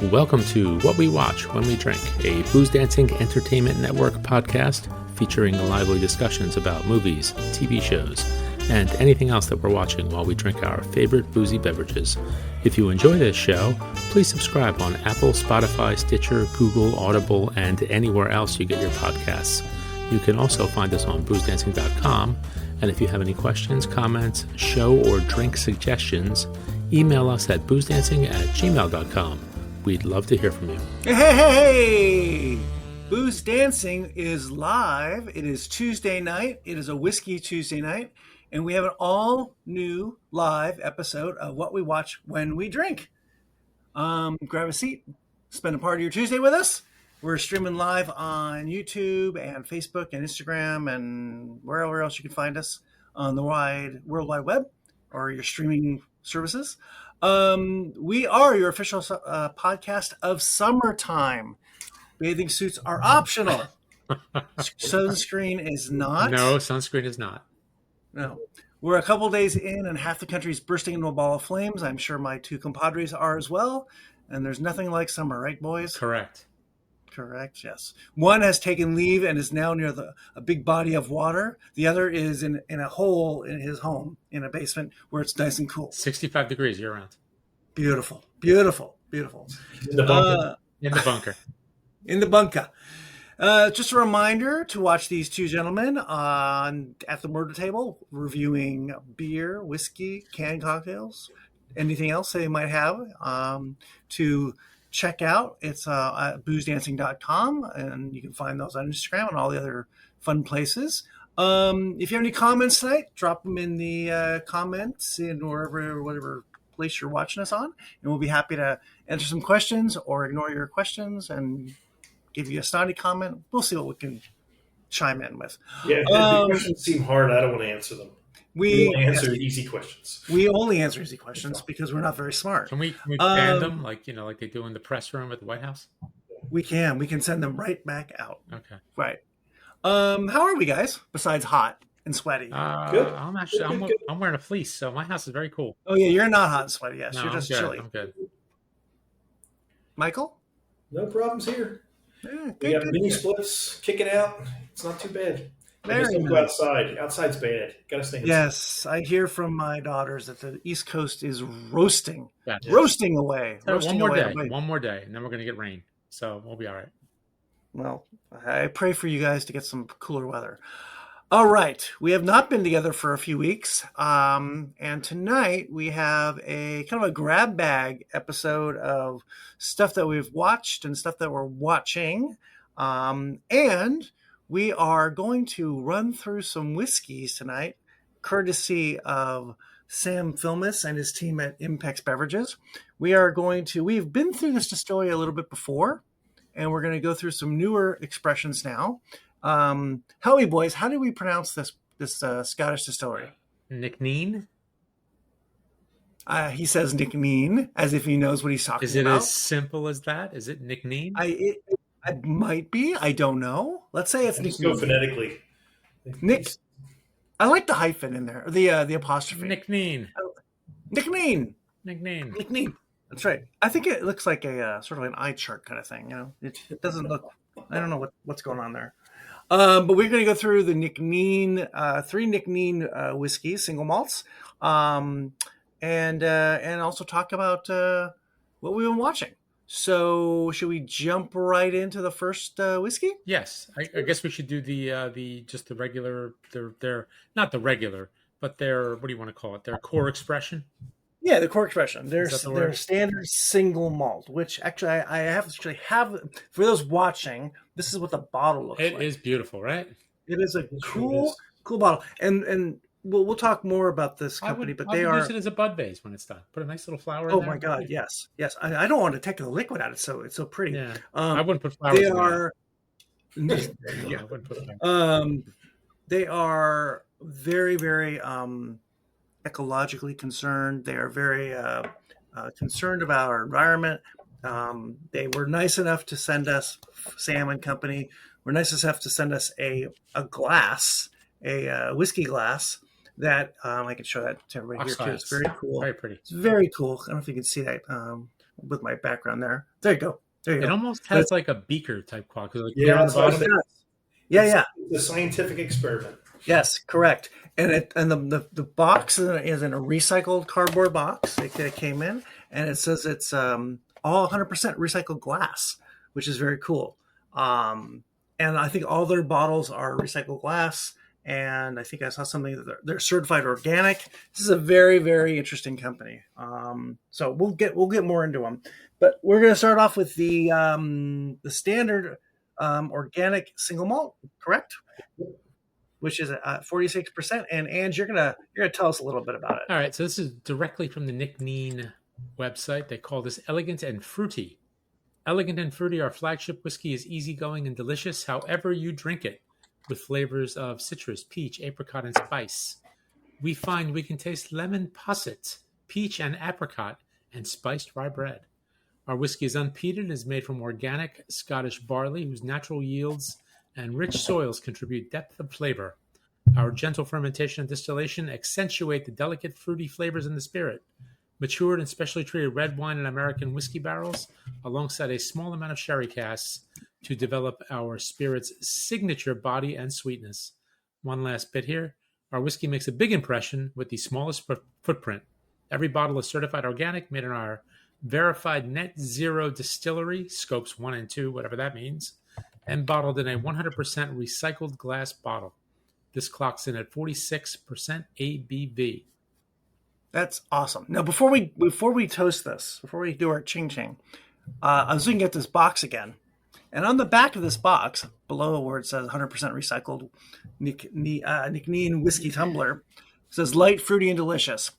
Welcome to What We Watch When We Drink, a BoozeDancing Entertainment Network podcast featuring lively discussions about movies, TV shows, and anything else that we're watching while we drink our favorite boozy beverages. If you enjoy this show, please subscribe on Apple, Spotify, Stitcher, Google, Audible, and anywhere else you get your podcasts. You can also find us on BoozeDancing.com, and if you have any questions, comments, show or drink suggestions, email us at BoozeDancing@gmail.com. We'd love to hear from you. Hey! Booze Dancing is live. It is Tuesday night. It is a Whiskey Tuesday night. And we have an all-new live episode of What We Watch When We Drink. Grab a seat. Spend a part of your Tuesday with us. We're streaming live on YouTube and Facebook and Instagram and wherever else you can find us on the World Wide Web or your streaming services. We are your official podcast of summertime. Bathing suits are optional. Sunscreen is not. No, sunscreen is not. No. We're a couple days in and half the country's bursting into a ball of flames. I'm sure my two compadres are as well. And there's nothing like summer, right, boys? Correct, yes. One has taken leave and is now near a big body of water. The other is in a hole in his home in a basement where it's nice and cool. 65 degrees year round. Beautiful. In the bunker. In the bunker. Just a reminder to watch these two gentlemen at the murder table reviewing beer, whiskey, canned cocktails, anything else they might have to check out. It's at BoozeDancing.com, and you can find those on Instagram and all the other fun places. If you have any comments tonight, drop them in the comments in whatever place you're watching us on, and we'll be happy to answer some questions or ignore your questions and give you a snotty comment. We'll see what we can chime in with. Yeah, if the questions seem hard, I don't want to answer them. We only answer easy questions. We only answer easy questions because we're not very smart. Can we ban them like they do in the press room at the White House? We can send them right back out. Okay. Right. How are we, guys? Besides hot and sweaty. Good. I'm wearing a fleece, so my house is very cool. Oh yeah, you're not hot and sweaty. Yes, no, you're just I'm chilly. I'm good. Michael? No problems here. Yeah, We got mini splits kicking out. It's not too bad. I just don't go outside. Outside's bad. Got to stay inside. Yes, I hear from my daughters that the East Coast is roasting. Gotcha. Roasting away. One more day, and then we're going to get rain. So we'll be all right. Well, I pray for you guys to get some cooler weather. All right. We have not been together for a few weeks. And tonight we have a kind of a grab bag episode of stuff that we've watched and stuff that we're watching. And we are going to run through some whiskeys tonight, courtesy of Sam Filmus and his team at Impex Beverages. We've been through this distillery a little bit before, and we're going to go through some newer expressions now. Howie boys, how do we pronounce this Scottish distillery? Nc'nean? He says Nc'nean, as if he knows what he's talking about. Is it as simple as that? Is it Nc'nean? It might be. I don't know. Let's say it's Nc'nean. Go phonetically. Nick. I like the hyphen in there. The apostrophe. Nc'nean. Nc'nean. That's right. I think it looks like a sort of an eye chart kind of thing. You know, it doesn't look. I don't know what's going on there. But we're going to go through the Nc'nean, 3 Nc'nean whiskeys, single malts, and also talk about what we've been watching. So, should we jump right into the first whiskey? Yes, I guess we should do the just the regular. They're not the regular, but their, what do you want to call it? Their core expression. Yeah, the core expression. Their standard single malt, which actually I have for those watching. This is what the bottle looks like. It is beautiful, right? It is a cool bottle, and we'll talk more about this company. I would use it as a bud base when it's done. Put a nice little flower. Oh in there. My God, yes. I don't want to take the liquid out. It's so pretty. Yeah, I wouldn't put flowers. They are. Yeah, I wouldn't put them. They are very, very ecologically concerned. They are very concerned about our environment. They were nice enough to send us, Sam and company, were nice enough to send us a glass, a whiskey glass that I can show that to everybody here too. It's very cool. Very pretty. It's very cool. I don't know if you can see that. with my background there. There you go. There you go. It almost has like a beaker type quality. Like Yeah, on the that's what I bottom. said. Yeah. It's a scientific experiment. Yes, correct. And the box is in a recycled cardboard box. It came in, and it says it's all 100% recycled glass, which is very cool. And I think all their bottles are recycled glass. And I think I saw something that they're certified organic. This is a very, very interesting company. So we'll get more into them, but we're going to start off with the standard organic single malt, correct? Which is 46%. And Ange, you're gonna tell us a little bit about it. All right, so this is directly from the Nc'nean website. They call this elegant and fruity. Elegant and fruity, our flagship whiskey, is easygoing and delicious however you drink it, with flavors of citrus, peach, apricot, and spice. We find we can taste lemon posset, peach and apricot, and spiced rye bread. Our whiskey is unpeated and is made from organic Scottish barley, whose natural yields and rich soils contribute depth of flavor. Our gentle fermentation and distillation accentuate the delicate fruity flavors in the spirit. Matured and specially treated red wine and American whiskey barrels, alongside a small amount of sherry casks, to develop our spirit's signature body and sweetness. One last bit here. Our whiskey makes a big impression with the smallest footprint. Every bottle is certified organic, made in our verified net zero distillery, scopes 1 and 2, whatever that means, and bottled in a 100% recycled glass bottle. This clocks in at 46% ABV. That's awesome. Now, before we toast this, before we do our ching ching, I was looking at this box again, and on the back of this box, below where it says 100% recycled Nc'nean whiskey tumbler, it says light, fruity, and delicious.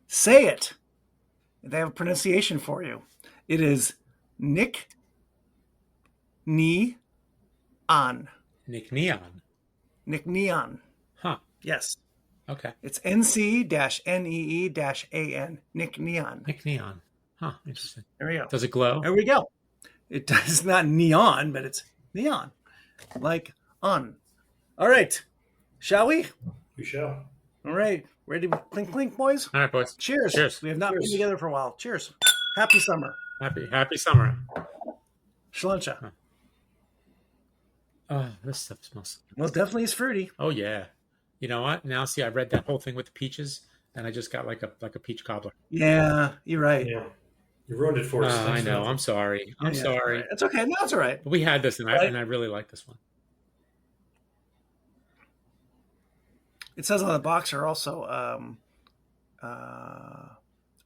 Say it. They have a pronunciation for you. It is Nc'nean. Nc'nean. Nc'nean. Huh. Yes. Okay. It's NC-NEE-AN. Nc'nean. Nc'nean. Huh. Interesting. There we go. Does it glow? There we go. It's not neon, but it's neon. Like on. All right. Shall we? We shall. All right. Ready to clink clink, boys? All right, boys. Cheers. Cheers. We have not been together for a while. Cheers. Happy summer. Happy summer. Shlancha. Oh, this stuff smells. Well, definitely is fruity. Oh yeah. You know what? Now see, I read that whole thing with the peaches, and I just got like a peach cobbler. Yeah, you're right. Yeah. You ruined it for us. I know. I'm sorry. I'm sorry. It's okay. No, it's all right. But we had this, and I really like this one. It says on the box are also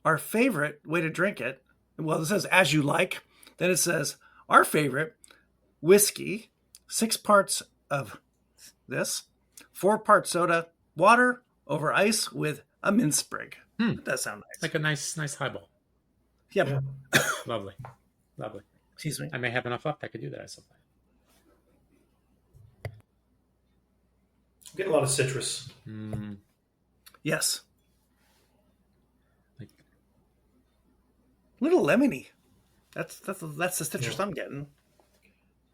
our favorite way to drink it. Well, it says as you like. Then it says our favorite whiskey, 6 parts of this, 4 parts soda, water over ice with a mint sprig. That does sound nice. Like a nice highball. Yep. Yeah. Lovely. Excuse me. I may have enough left. I could do that at some point. I'm getting a lot of citrus. Yes. Like little lemony. That's the citrus I'm getting.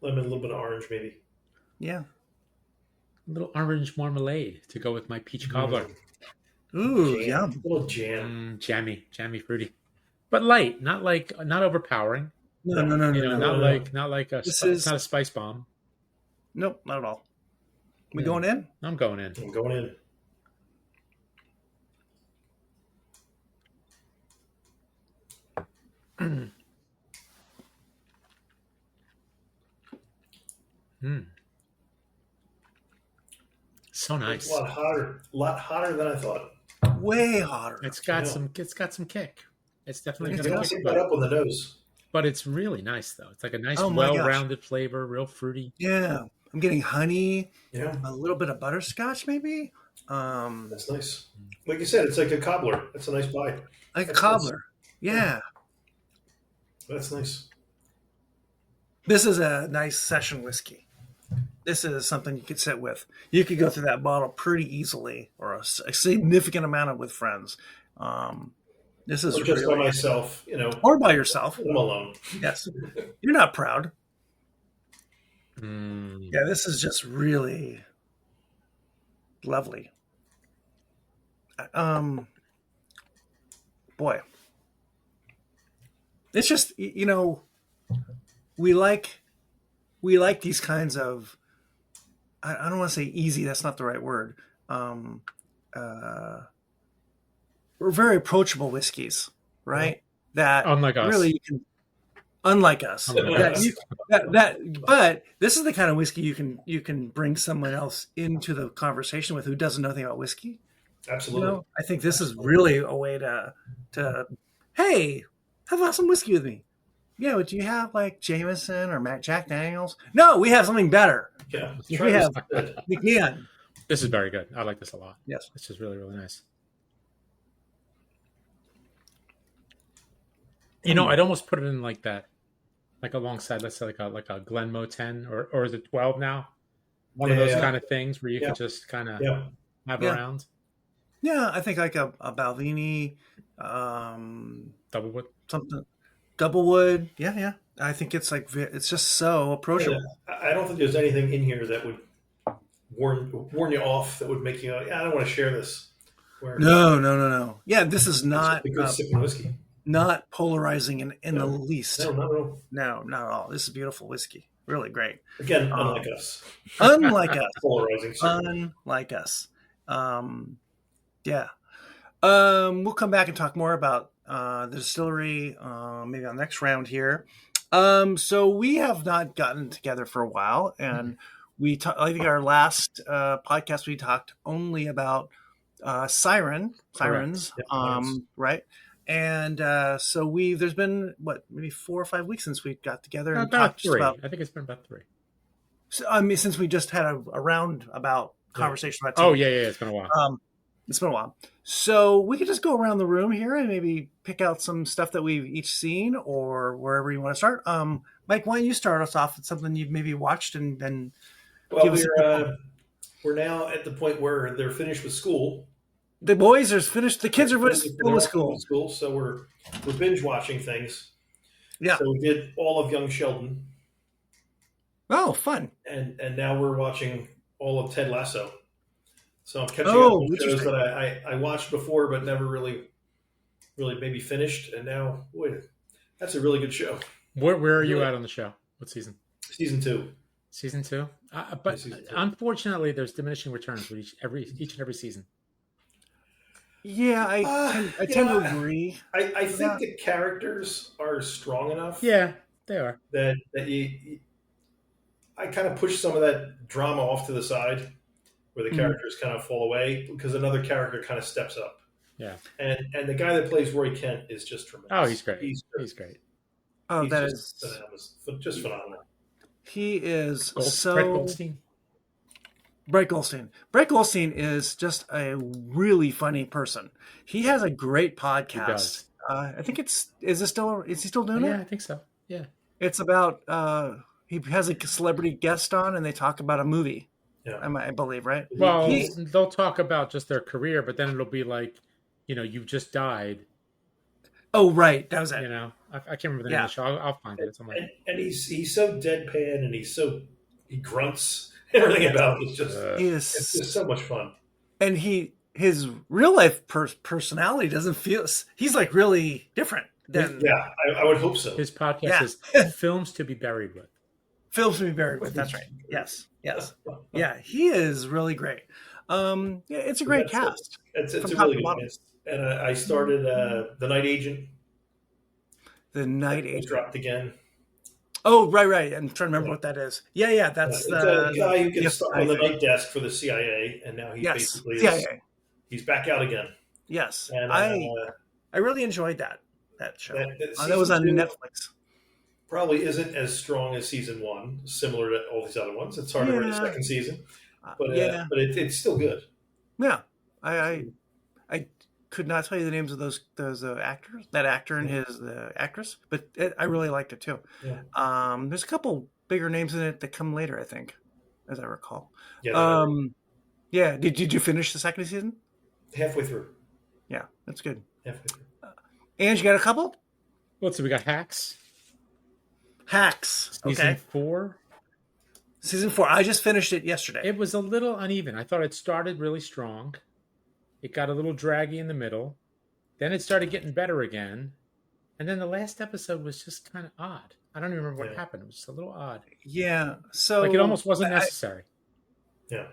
Lemon, a little bit of orange, maybe. Yeah. a little orange marmalade to go with my peach cobbler. Ooh, Jam. yum. A little jam. Jammy, fruity, but light, not overpowering. No. Not like a. It's not a spice bomb. Nope, not at all. We going in? I'm going in. I'm going in. So nice. It's a lot hotter than I thought. Way hotter. It's got some kick. It's definitely It's going gonna to pick kick that up on the nose. But it's really nice though. It's like a nice, Oh my well-rounded flavor, real fruity. Yeah. I'm getting honey, Yeah, a little bit of butterscotch maybe. that's nice. Like you said, it's like a cobbler. That's a nice bite. Like a That's cobbler. Yeah. That's nice. This is a nice session whiskey. This is something you could sit with. You could go through that bottle pretty easily, or a significant amount of with friends. This is Or just really, by myself, or by yourself. I'm alone. Yes, you're not proud. Mm. Yeah, this is just really lovely. Boy, it's just, we like these kinds of, I don't want to say easy. That's not the right word. We're very approachable whiskeys, right? That unlike us. really you can, unlike us. But this is the kind of whiskey you can bring someone else into the conversation with who doesn't know anything about whiskey. Absolutely. I think this is really a way to hey, have some whiskey with me. Yeah, do you have like Jameson or Jack Daniels? No, we have something better. Yeah, we have Nc'nean. This is very good. I like this a lot. Yes, this is really, really nice. I'd almost put it in like that, like alongside, let's say, like a Glenmoe 10 or is it 12 now? One of those kind of things where you can just kind of have around. Yeah, I think like a Balvenie, Doublewood, something. Doublewood, yeah. I think it's just so approachable. Yeah, I don't think there's anything in here that would warn you off, that would make you go, I don't want to share this. No. Yeah, this is not a good sipping whiskey. Not polarizing in the least. No, not at all. No, not at all. This is beautiful whiskey. Really great. Again, unlike us. Unlike us. Polarizing. Unlike us. Yeah. We'll come back and talk more about the distillery maybe on the next round here. So we have not gotten together for a while, and I think our last podcast we talked only about sirens, right? And so there's been maybe 4 or 5 weeks since we got together and talked three. about. I think it's been about 3. So, since we just had a roundabout conversation about. Oh yeah, it's been a while. It's been a while. So we could just go around the room here and maybe pick out some stuff that we've each seen or wherever you want to start. Mike, why don't you start us off with something you've maybe watched and then give us we're now at the point where they're finished with school. The boys are finished. The kids are finished with school. So we're binge watching things. Yeah. So we did all of Young Sheldon. Oh, fun. And now we're watching all of Ted Lasso. So I'm catching up on shows that I watched before but never really maybe finished. And now, boy, that's a really good show. Where are you at on the show? What season? Season 2. Season 2? But unfortunately, there's diminishing returns with each and every season. Yeah, I tend to agree. I think the characters are strong enough. Yeah, they are. That I kind of push some of that drama off to the side, where the characters kind of fall away because another character kind of steps up. Yeah, and the guy that plays Roy Kent is just tremendous. Oh, he's great. He's great. Oh, he's that is just phenomenal. He is Brett Goldstein. Brett Goldstein is just a really funny person. He has a great podcast. He does. I think is he still doing it? Yeah, I think so. Yeah. It's about he has a celebrity guest on and they talk about a movie. Yeah. I believe, right? Well, they'll talk about just their career, but then it'll be like, you've just died. Oh, right. That was it. I can't remember the name of the show. I'll find it. And he's so deadpan and he grunts. Everything about it is just it's just so much fun. And his real life personality doesn't feel. He's like really different. I would hope so. His podcast is Films to be Buried With. Films to be buried with. That's right. Yes. Yeah, he is really great. It's a great cast. It's a really good cast. And I started The Night Agent. The Night Agent dropped again. Oh, right. I'm trying to remember what that is. Yeah. That's the guy who gets stuck on the night desk for the CIA, and now he basically he's back out again. Yes, and I really enjoyed that show. That was on Netflix. Probably isn't as strong as season 1, similar to all these other ones. It's hard to rate a second season, but it's still good. Yeah, I could not tell you the names of those actors, that actor and his actress, but I really liked it too. Yeah. There's a couple bigger names in it that come later, I think, as I recall. Yeah. Yeah. Did you finish the second season? Halfway through. Yeah, that's good. Halfway through. And you got a couple? Let's see. We got Hacks. Season 4. Season 4. I just finished it yesterday. It was a little uneven. I thought it started really strong. It got a little draggy in the middle. Then it started getting better again. And then the last episode was just kind of odd. I don't even remember what happened. It was just a little odd. Yeah. So like it almost wasn't necessary. Yeah.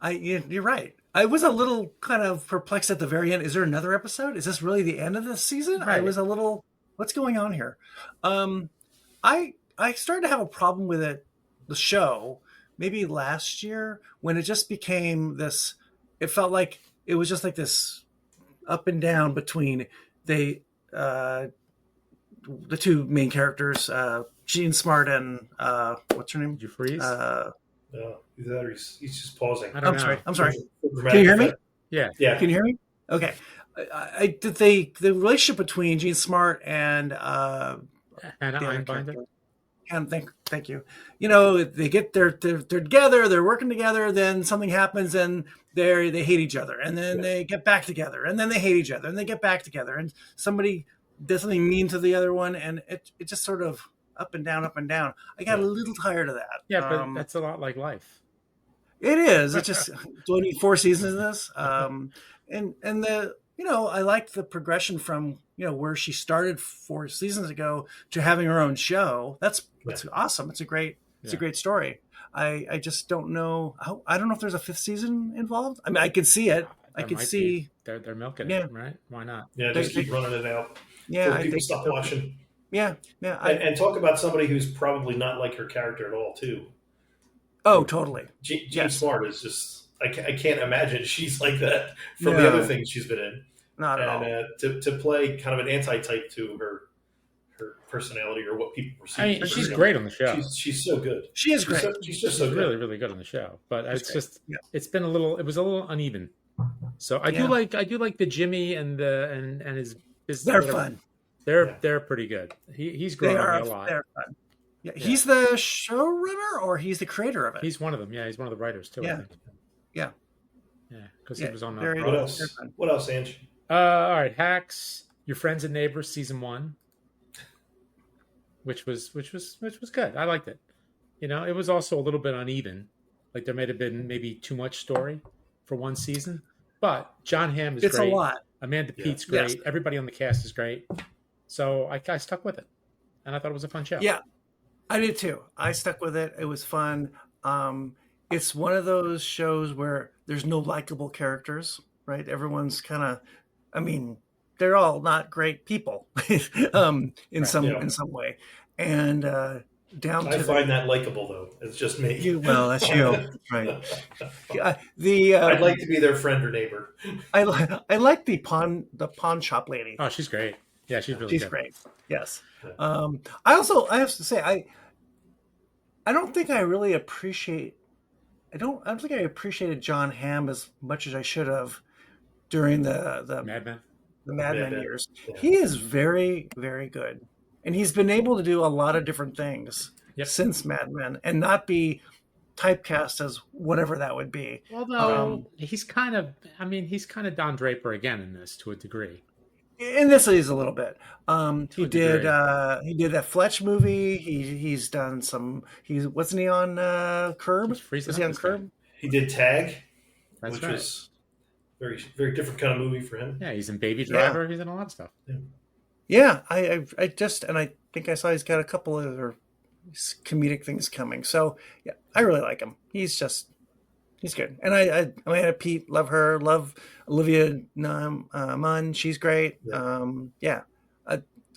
You're right. I was a little kind of perplexed at the very end. Is there another episode? Is this really the end of the season? Right. I was a little, what's going on here? I started to have a problem with the show, maybe last year, when it just became this, it felt like it was just like this up and down between the two main characters, Jean Smart and what's her name? Did you freeze? No, he's just pausing. I don't know. I'm sorry. Can you hear me? Yeah. Can you hear me? Okay. The relationship between Jean Smart and Hannah Einbinder. And thank you. You know, they get they're together, they're working together, then something happens and they hate each other, and then they get back together, and then they hate each other, and they get back together, and somebody does something mean to the other one, and it just sort of up and down, up and down. I got a little tired of that. Yeah, but that's a lot like life. It is. It's just do I need 4 seasons of this? And the I liked the progression from where she started 4 seasons ago to having her own show. That's awesome. It's a great story. I just don't know. I don't know if there's a 5th season involved. I mean, I could see it. I could see they're milking it, right? Why not? Yeah, just keep running it out. Yeah, so people stop watching. Yeah. And talk about somebody who's probably not like her character at all, too. Oh, totally. Jean Smart is just. I can't imagine she's like that from the other things she's been in. Not at all. To play kind of an anti-type to her personality or what people perceive. I mean, she's great on the show. She's so good. She is great. She's so good. Really, really good on the show. But it's just it was a little uneven. So I do like the Jimmy and his they're fun. They're pretty good. He's growing a lot. They're fun. Yeah. He's the showrunner or he's the creator of it. He's one of them. Yeah, he's one of the writers too. I think. Yeah. Yeah, because he was on What else? What else, Ange? All right, Hacks, Your Friends and Neighbors, season 1, which was good. I liked it. It was also a little bit uneven. Like there may have been maybe too much story for one season, but John Hamm is great. It's a lot. Amanda Pete's great. Yes. Everybody on the cast is great. So I stuck with it, and I thought it was a fun show. Yeah, I did too. I stuck with it. It was fun. It's one of those shows where there's no likable characters, right? Everyone's kind of, I mean, they're all not great people in some way. And I find that likable though. It's just me. Well, that's you, right? I'd like to be their friend or neighbor. I like the pawn shop lady. Oh, she's great. Yeah, she's good. Great. Yes. I have to say I don't think I really appreciate. I don't think I appreciated John Hamm as much as I should have during the Mad Men years. Yeah. He is very, very good, and he's been able to do a lot of different things since Mad Men, and not be typecast as whatever that would be. Although he's kind of Don Draper again in this to a degree. In this, he's a little bit. He did that Fletch movie. He's done some. Wasn't he on Curb? Was he on Curb? He did Tag, which was very, very different kind of movie for him. Yeah, he's in Baby Driver. Yeah. He's in a lot of stuff. Yeah, I think I saw he's got a couple of other comedic things coming. So yeah, I really like him. He's good. And I had Pete, love her, love Olivia Munn. She's great. Yeah.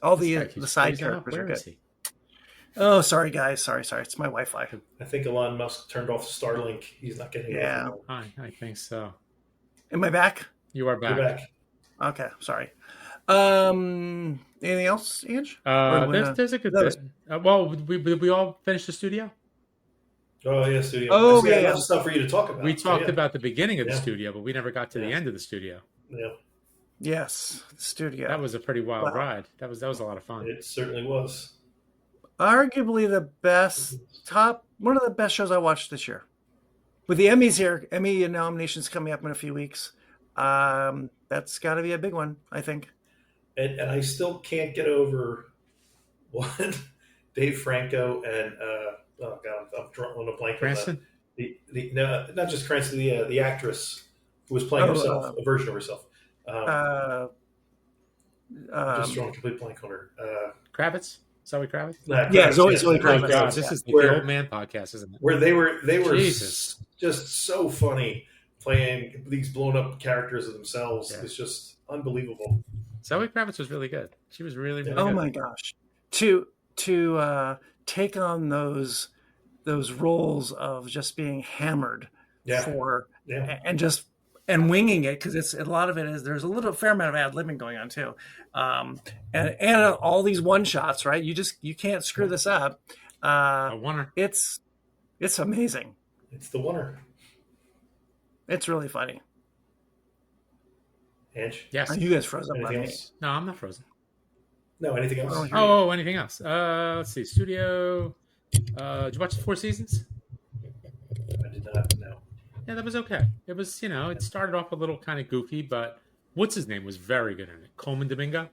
All the side characters are good. Oh, sorry guys. Sorry. It's my Wi-Fi. I think Elon Musk turned off Starlink. He's not getting it. Yeah. I think so. Am I back? You are back. You're back. Okay. Sorry. Anything else, Ange? There's a good bit. Well, we all finished the studio? Oh, yeah, studio. Oh, yeah. Lots of stuff for you to talk about. We talked about the beginning of the studio, but we never got to the end of the studio. Yeah. Yes, the studio. That was a pretty wild ride. That was a lot of fun. It certainly was. Arguably one of the best shows I watched this year. With the Emmys here, Emmy nominations coming up in a few weeks. That's got to be a big one, I think. And I still can't get over what Dave Franco and oh god, I'm drawing a blank. Cranston? No, not just Cranston. The actress who was playing herself, a version of herself. Just drawing a complete blank on her. Kravitz? Zoe Kravitz? Yeah, Zoe Kravitz. Oh God, this is the old man podcast, isn't it? Where they were Jesus. Just so funny playing these blown up characters of themselves. Yeah. It's just unbelievable. Zoe Kravitz was really good. She was really good. Oh my gosh. To take on those roles of just being hammered and winging it, because it's a lot of it is there's a fair amount of ad libbing going on too, and all these one shots, right? You can't screw this up. A winner. It's amazing. It's the winner. It's really funny. Ange? Yes. You guys froze up on me. No, I'm not frozen. No, anything else? Oh, anything else? Let's see. Studio. Did you watch the Four Seasons? I did not. No. Yeah, that was okay. It was, it started off a little kind of goofy, but what's his name was very good in it. Coleman Domingo.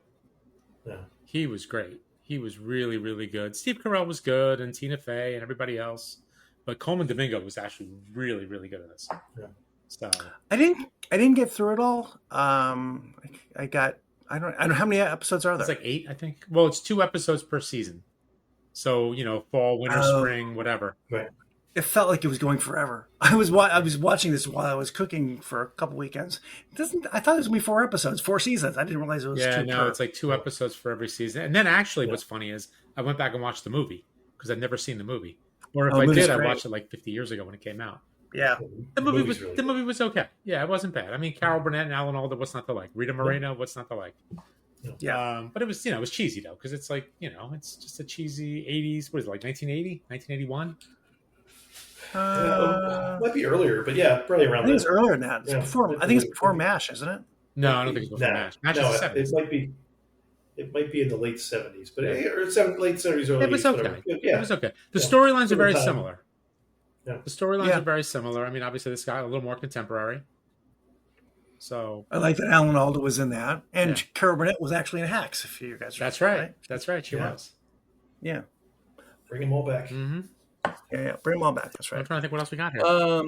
Yeah. He was great. He was really, really good. Steve Carell was good, and Tina Fey and everybody else, but Coleman Domingo was actually really, really good at this. Yeah. So I didn't get through it all. I don't know how many episodes are there. It's like 8, I think. Well, it's 2 episodes per season. So fall, winter, spring, whatever. Right. It felt like it was going forever. I was watching this while I was cooking for a couple weekends. I thought it was going to be 4 episodes, 4 seasons. I didn't realize it was 2. It's like 2 episodes for every season. And then actually, what's funny is I went back and watched the movie because I'd never seen the movie. Or if I did, I watched it like 50 years ago when it came out. Yeah, the movie was okay. Yeah, it wasn't bad. I mean, Carol Burnett and Alan Alda, what's not to like? Rita Moreno, what's not to like? Yeah, but it was it was cheesy though because it's like it's just a cheesy 80s. What is it, like 1980, 1981? Might be earlier, but yeah, probably around. I think it's earlier than that. It's before. I think it's before MASH, isn't it? No, I don't think it's before MASH. MASH is the 70s. It might be in the late 70s, but late 70s, early. It was okay. Yeah. It was okay. The storylines are very similar. Yeah. The storylines are very similar. I mean, obviously, this guy a little more contemporary. So I like that Alan Alda was in that, and Carol Burnett was actually in Hacks. If you guys, that's right. That's right. She was. Yeah. Bring them all back. Mm-hmm. Yeah, bring them all back. That's right. I'm trying to think what else we got here.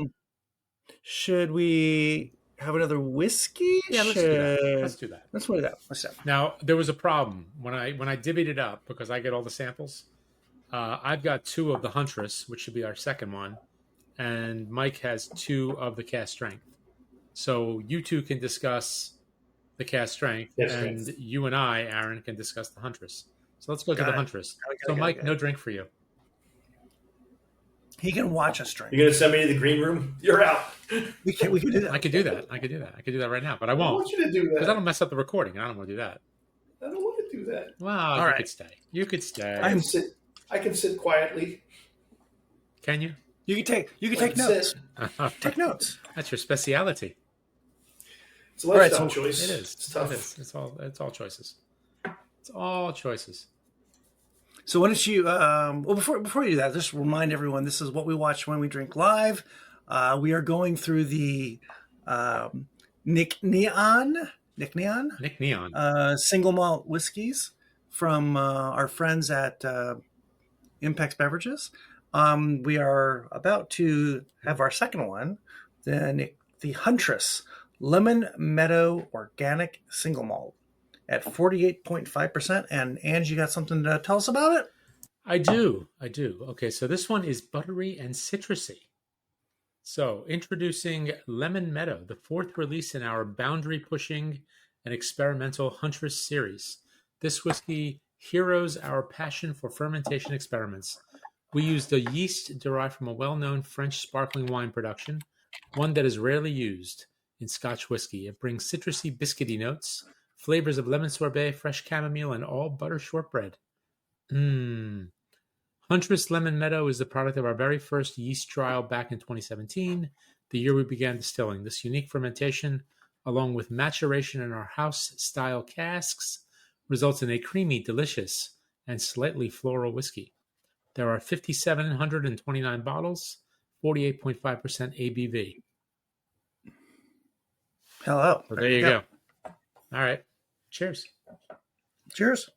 Should we have another whiskey? Yeah, let's do that. Let's do that. Let's do that. Let's do that. Now, there was a problem when I divvied it up because I get all the samples. I've got 2 of the Huntress, which should be our second one, and Mike has 2 of the Cask Strength. So you 2 can discuss the Cask Strength, and you and I, Aaron, can discuss the Huntress. So let's go to the Huntress. So, Mike, no drink for you. He can watch us drink. You're going to send me to the green room? You're out. We can do that. I could do that. I could do that right now, but I won't. I want you to do that. Because that'll mess up the recording, and I don't want to do that. I don't want to do that. Well, you could stay. You could stay. I can sit quietly. Can you? You can take notes. Take notes. That's your speciality. It's a lifestyle choice. It is. It's tough. It is. It's all choices. It's all choices. So why don't you? Before you do that, just remind everyone this is what we watch when we drink live. We are going through the Nc'nean single malt whiskeys from our friends at Impex Beverages. We are about to have our second one, the Huntress Lemon Meadow Organic Single Malt at 48.5%. And Ange, you got something to tell us about it? I do. Okay, so this one is buttery and citrusy. So introducing Lemon Meadow, the 4th release in our boundary-pushing and experimental Huntress series. This whiskey heroes our passion for fermentation experiments. We used a yeast derived from a well-known French sparkling wine production, one that is rarely used in Scotch whiskey. It brings citrusy, biscuity notes, flavors of lemon sorbet, fresh chamomile, and all butter shortbread. Huntress Lemon Meadow is the product of our very first yeast trial back in 2017, the year we began distilling. This unique fermentation, along with maturation in our house-style casks, results in a creamy, delicious, and slightly floral whiskey. There are 5,729 bottles, 48.5% ABV. Hello. So there you go. All right. Cheers. Cheers.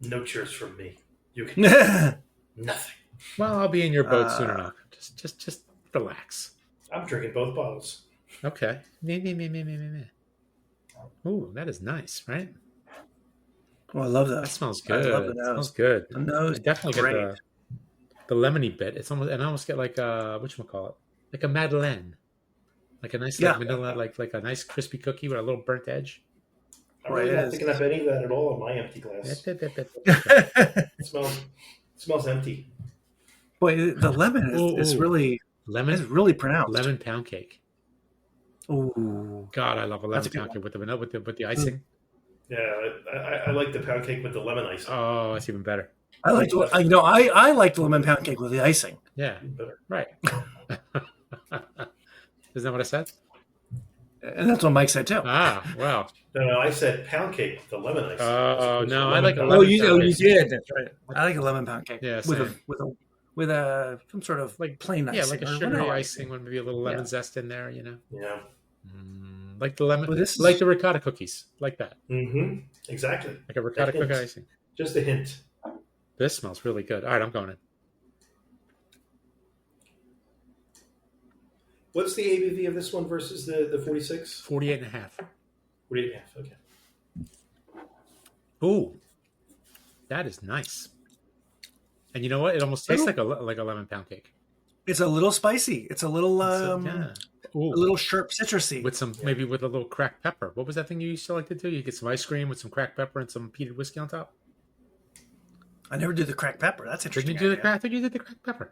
No cheers from me. You can nothing. Well, I'll be in your boat soon enough. Just relax. I'm drinking both bottles. Okay. Me. Ooh, that is nice, right? Oh, I love that. That smells good. I love the It nose. smells good. The nose, I definitely great. get the lemony bit. It's almost, and I almost get like a whatchamacallit, like a Madeleine, like a nice like vanilla, like a nice crispy cookie with a little burnt edge. I'm really not picking up any of that at all in my empty glass. It smells empty. Boy, the lemon is really lemon. It's really pronounced. Lemon pound cake. Oh God, I love a lemon pound cake with the vanilla with the icing. Yeah, I like the pound cake with the lemon icing. Oh, it's even better. I like I like the lemon pound cake with the icing. Yeah, better. Right. Isn't that what I said? And that's what Mike said too. Ah, wow. No, I said pound cake with the lemon icing. Oh no, I like a lemon. You did. That's right. I like a lemon pound cake. Yeah, with a some sort of like plain icing. Yeah, like a sugary icing with maybe a little lemon zest in there. Yeah. Like the lemon, like the ricotta cookies, like that. Mm-hmm. Exactly. Like a ricotta cookie icing. Just a hint. This smells really good. All right, I'm going in. What's the ABV of this one versus the 46? 48 and a half. 48 and a half, okay. Ooh, that is nice. And you know what? It almost tastes like a lemon pound cake. It's a little spicy. It's a little a little sharp citrusy. With some maybe with a little cracked pepper. What was that thing you used to like to do? You get some ice cream with some cracked pepper and some peated whiskey on top. I never did the cracked pepper. That's interesting. Did you do the cracked? I think you did the cracked pepper.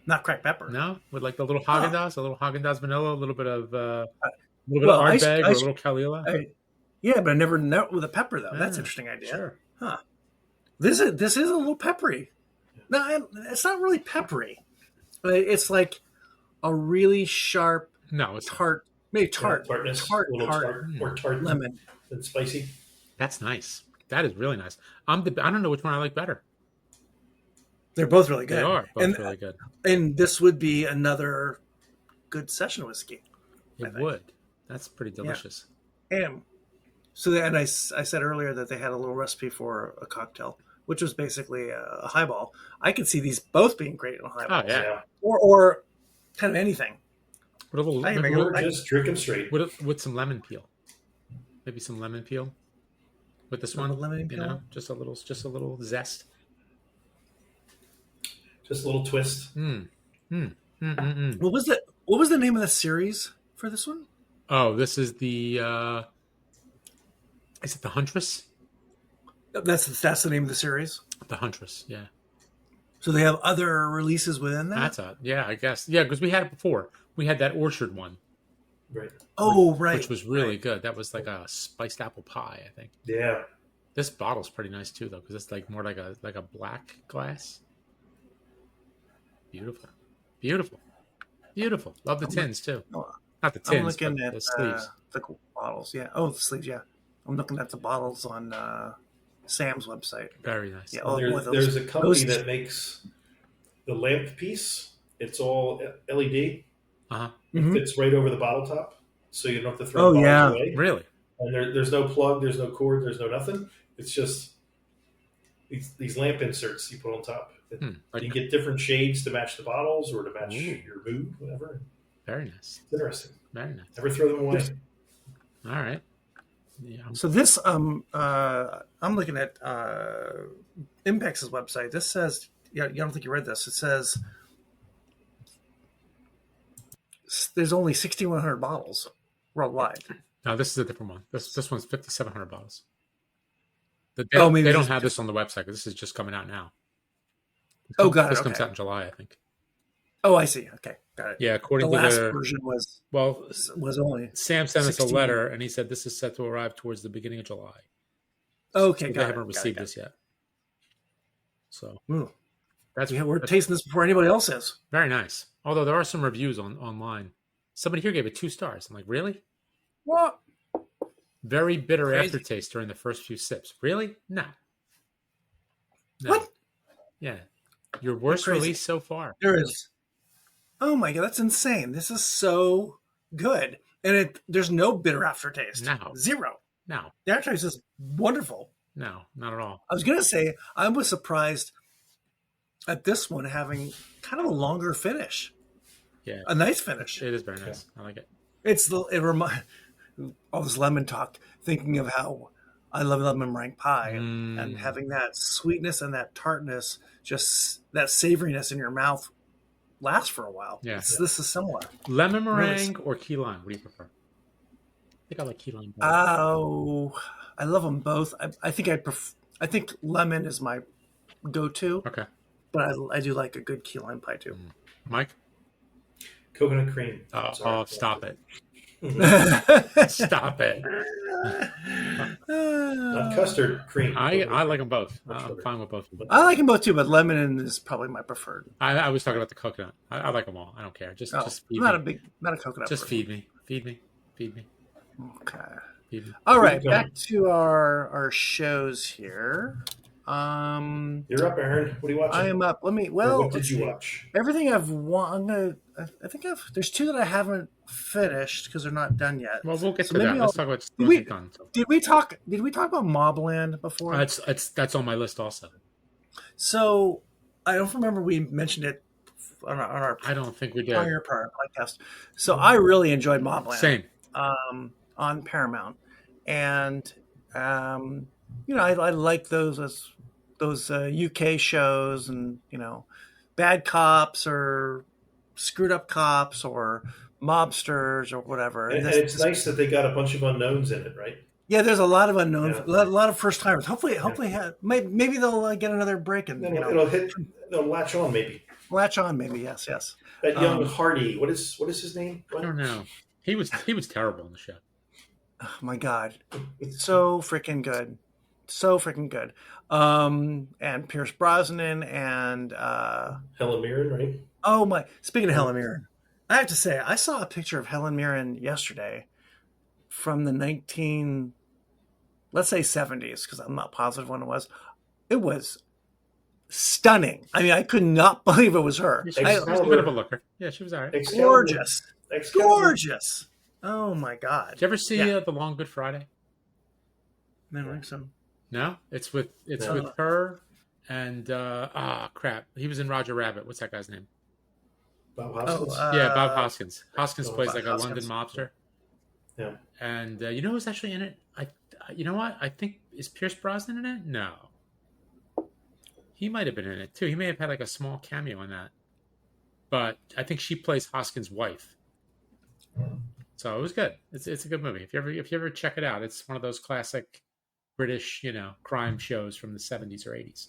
Not cracked pepper. No, with like the little Haagen-Dazs, a little Haagen-Dazs vanilla, a little bit of Ardbeg, or a little Kalila. Yeah, but I never know with a pepper though. That's an interesting idea. Sure. Huh. This is a little peppery. No, it's not really peppery. It's like a really sharp. No, it's tart. Maybe tart. Tartness. Tart or tart lemon. And spicy. That's nice. That is really nice. I don't know which one I like better. They're both really good. They are both really good. And this would be another good session whiskey. It would. That's pretty delicious. Yeah. And so, I said earlier that they had a little recipe for a cocktail, which was basically a highball. I could see these both being great in a highball. Oh, yeah. Or kind of anything. With a little, just drink them straight. With some lemon peel. Maybe some lemon peel with this one. Lemon peel? You know, just a little zest. Just a little twist. What was the name of the series for this one? Oh, this is the is it the Huntress? That's the name of the series? The Huntress, yeah. So they have other releases within that? I guess. Yeah, because we had it before. We had that orchard one. Right. Oh, right. Which was really good. That was like a spiced apple pie, I think. Yeah. This bottle's pretty nice too, though, because it's like more like a black glass. Beautiful. Love the tins too. Not the tins, but the sleeves. The bottles, yeah. Oh, the sleeves, yeah. I'm looking at the bottles on Sam's website. Very nice. Yeah, there's a company that makes the lamp piece. It's all LED. Uh-huh. It fits right over the bottle top, so you don't have to throw bottles away. Really? And there's no plug, there's no cord, there's no nothing. It's just these lamp inserts you put on top. You can get different shades to match the bottles or to match your mood, whatever. Very nice. It's interesting. Very nice. Never throw them away. All right. Yeah. So this, I'm looking at Impex's website. This says, you don't think you read this. It says there's only 6,100 bottles worldwide. No, this is a different one. This one's 5,700 bottles. They don't have this on the website because this is just coming out now. Got it. This comes out in July, I think. Oh, I see. Okay, got it. Yeah, according the to last version was only. Sam sent 16. us a letter, and he said this is set to arrive towards the beginning of July. Okay, they haven't received this yet. So we're tasting this before anybody else is. Very nice. Although there are some reviews online. Somebody here gave it 2 stars. I'm like, really? What? Very bitter aftertaste during the first few sips. Really? No. What? Yeah. Your worst release so far. There is. Oh my God, that's insane. This is so good. And there's no bitter aftertaste. No. Zero. No. The aftertaste is wonderful. No, not at all. I was going to say, I was surprised at this one having kind of a longer finish. Yeah. A nice finish. It is very nice. I like it. all this lemon talk, thinking of how I love lemon meringue pie and having that sweetness and that tartness, just that savoriness in your mouth last for a while. Yeah. This is similar. Lemon meringue or key lime? What do you prefer? I think I like key lime. Oh, I love them both. I think I think lemon is my go-to. Okay. But I do like a good key lime pie too. Mike? Coconut cream. Oh, stop it. Stop it. Custard cream. I like them both. I'm fine with both of them. I like them both too, but lemon is probably my preferred. I was talking about the coconut. I like them all. I don't care. Just feed me. Not a coconut. Just feed me. Feed me. Okay. Feed me. All right, back to our shows here. You're up, Aaron. What are you watching? I am up. What did you watch? Everything I've I think there's two that I haven't finished because they're not done yet. Well, we'll get to that. Let's talk about done. So. Did we talk about Mobland before? That's on my list also. So I don't remember we mentioned it on our I don't think we did. prior podcast. So I really enjoyed Mobland. Same. On Paramount, and I like those UK shows, and bad cops or screwed up cops or mobsters or whatever. And it's nice that they got a bunch of unknowns in it, right? Yeah, there's a lot of unknowns, a lot of first timers. Hopefully, maybe they'll get another break and they'll latch on maybe. Yes. That young Hardy, what is his name? I don't know. He was terrible in the show. Oh my God, so freaking good. And Pierce Brosnan and Helen Mirren, right? Oh my! Speaking of Helen Mirren, I have to say I saw a picture of Helen Mirren yesterday from the 70s, because I'm not positive when it was. It was stunning. I mean, I could not believe it was her. She was a bit of a looker. Yeah, she was all right. Gorgeous. Oh my God! Did you ever see The Long Good Friday? I don't think so. No, it's with her and crap. He was in Roger Rabbit. What's that guy's name? Bob Hoskins. Bob Hoskins. Hoskins plays like a Hoskins. London mobster. Yeah. And you know who's actually in it? You know what? I think is Pierce Brosnan in it? No. He might have been in it too. He may have had like a small cameo in that. But I think she plays Hoskins' wife. So it was good. It's a good movie. If you ever check it out, it's one of those classic British, crime shows from the 70s or 80s.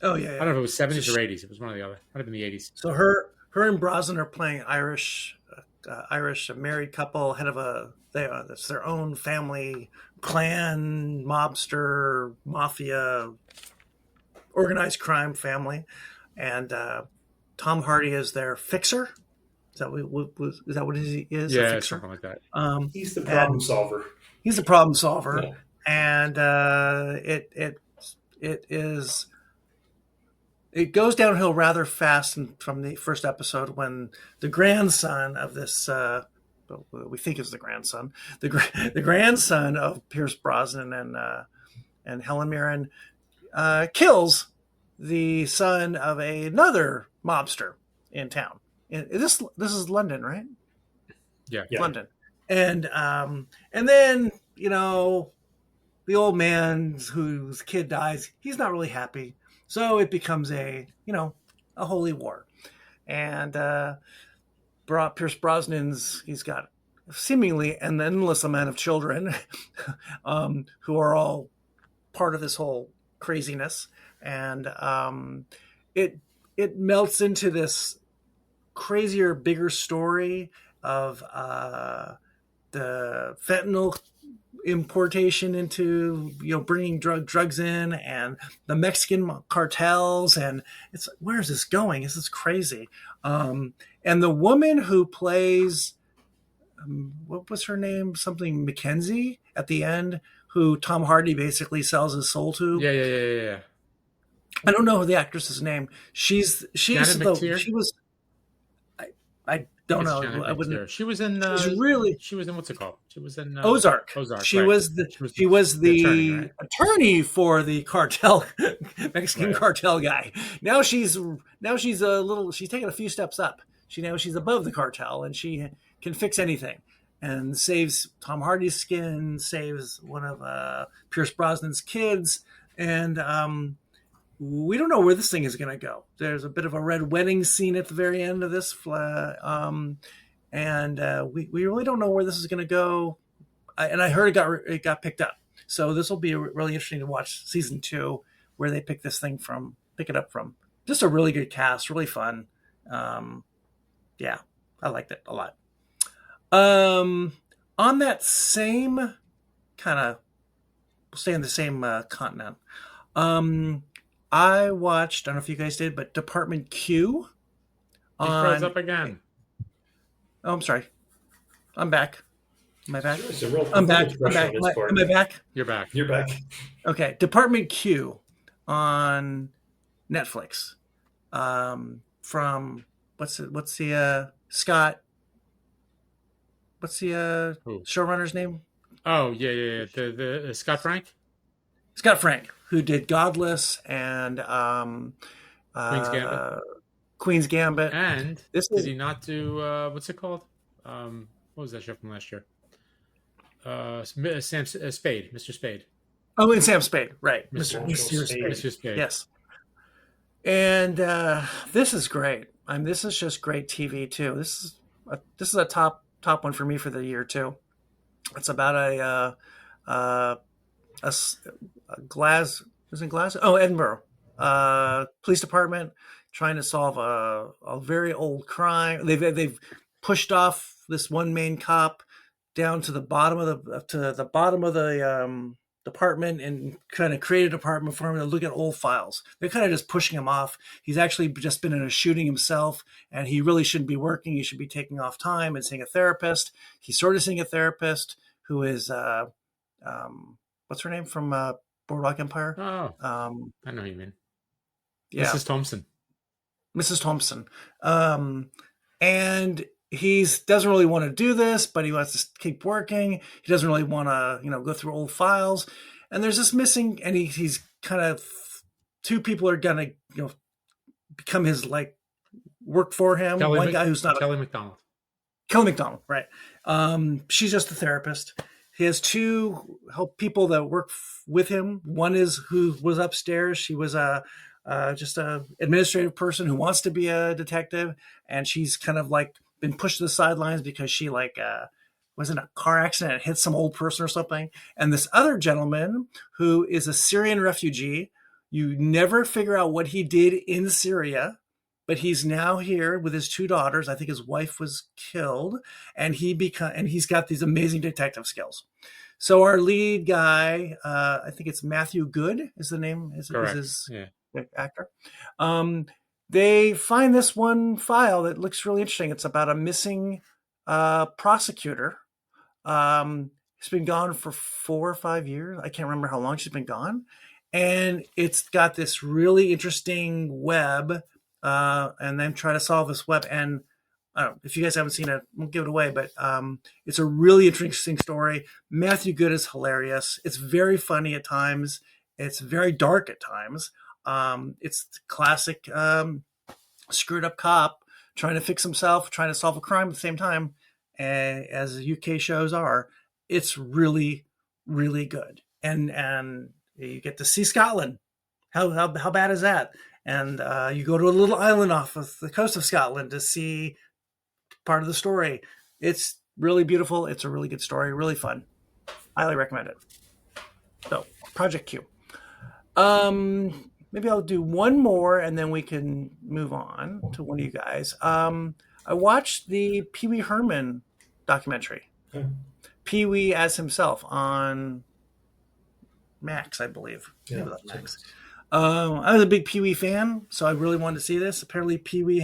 Oh yeah. I don't know if it was 70s or 80s. It was one or the other. Might have been the 80s. So her and Brosnan are playing Irish married couple, head of that's their own family clan, mobster, mafia, organized crime family, and Tom Hardy is their fixer. Is that what he is? Yeah, a fixer? something like that. He's the problem solver. He's the problem solver, yeah. And it goes downhill rather fast from the first episode when the grandson of this, we think is the grandson, the grandson of Pierce Brosnan and Helen Mirren kills the son of another mobster in town. This is London, right? Yeah. London, and then the old man whose kid dies. He's not really happy. So it becomes a holy war. And Pierce Brosnan's, he's got seemingly an endless amount of children who are all part of this whole craziness. And it melts into this crazier, bigger story of the fentanyl importation into bringing drugs in, and the Mexican cartels, and it's where is this going? This is crazy. And the woman who plays what was her name? Something Mackenzie at the end, who Tom Hardy basically sells his soul to. Yeah. I don't know the actress's name. She was. I don't know. I wouldn't. She was in. She was in what's it called? She was in Ozark. She was the attorney for the cartel, Mexican cartel guy. Now she's taken a few steps up. She's above the cartel, and she can fix anything. and saves Tom Hardy's skin, saves one of Pierce Brosnan's kids, and we don't know where this thing is going to go. There's a bit of a red wedding scene at the very end of this, and we really don't know where this is going to go. And I heard it got picked up, so this will be really interesting to watch season 2, where they pick it up from. Just a really good cast, really fun. Yeah, I liked it a lot. On that same kind of, we'll stay in the same continent. I watched, I don't know if you guys did, but Department Q. It froze up again. Oh, I'm sorry. I'm back. Am I back? I'm back. Am I back? You're back. You're back. Okay. Department Q on Netflix. From what's the Scott? What's the showrunner's name? Oh yeah. The Scott Frank. Scott Frank, who did Godless and Queen's Gambit. Queen's Gambit. And did he not do what's it called? What was that show from last year? Sam Spade, Mr. Spade. Oh, and Sam Spade, right? Mr. Spade. Yes. And this is great. This is just great TV too. This is a top one for me for the year too. It's about Edinburgh police department trying to solve a very old crime. They've pushed off this one main cop down to the bottom of the department and kind of create a department for him to look at old files. They're kind of just pushing him off. He's actually just been in a shooting himself, and he really shouldn't be working. He should be taking off time and seeing a therapist. He's sort of seeing a therapist who is what's her name from Boardwalk Empire? Oh, I know who you mean. Yeah, Mrs. Thompson. And he doesn't really want to do this, but he wants to keep working. He doesn't really want to, go through old files. And there's this missing, and he's kind of, two people are gonna, become his work for him. One guy who's not Kelly MacDonald. Kelly MacDonald, right? She's just a therapist. He has two people that work with him. One is who was upstairs. She was just a administrative person who wants to be a detective, and she's kind of been pushed to the sidelines because she was in a car accident and hit some old person or something. And this other gentleman who is a Syrian refugee, you never figure out what he did in Syria, but he's now here with his two daughters. I think his wife was killed, and he's got these amazing detective skills. So our lead guy, I think it's Matthew Good is the name, is his actor. They find this one file that looks really interesting. It's about a missing prosecutor. She's been gone for 4 or 5 years. I can't remember how long she's been gone. And it's got this really interesting web, and then try to solve this web. And I don't know, if you guys haven't seen it, I won't give it away, but it's a really interesting story. Matthew Good is hilarious. It's very funny at times. It's very dark at times. It's the classic screwed up cop trying to fix himself, trying to solve a crime at the same time, as UK shows are. It's really, really good. And you get to see Scotland. How bad is that? And you go to a little island off of the coast of Scotland to see part of the story. It's really beautiful. It's a really good story. Really fun. Highly recommend it. So, Project Q. Maybe I'll do one more and then we can move on to one of you guys. I watched the Pee Wee Herman documentary. Okay. Pee Wee as himself on Max, I believe. Yeah, Max. I was a big Pee Wee fan, so I really wanted to see this. Apparently, Pee Wee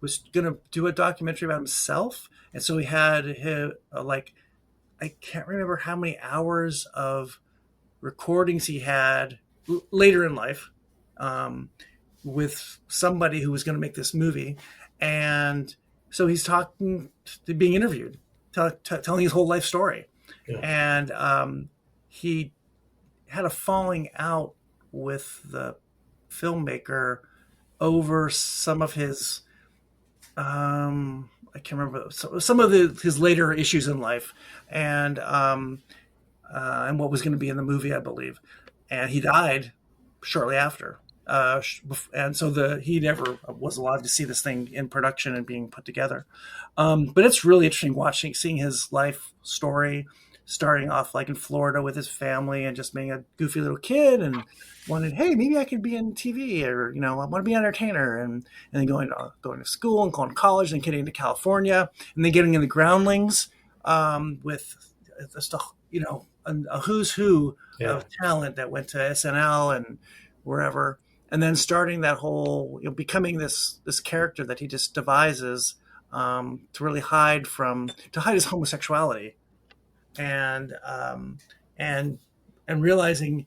was going to do a documentary about himself, and so he had I can't remember how many hours of recordings he had later in life with somebody who was going to make this movie, and so he's being interviewed, telling his whole life story, and he had a falling out with the filmmaker over some of his I can't remember some of his later issues in life, and what was going to be in the movie, I believe, and he died shortly after. And so he never was alive to see this thing in production and being put together. But it's really interesting seeing his life story, starting off like in Florida with his family and just being a goofy little kid and wanted, hey, maybe I could be in TV, or I want to be an entertainer, and then going to school and going to college and getting to California and then getting in the Groundlings with just a who's who of talent that went to SNL and wherever, and then starting that whole becoming this character that he just devises to really hide his homosexuality, and realizing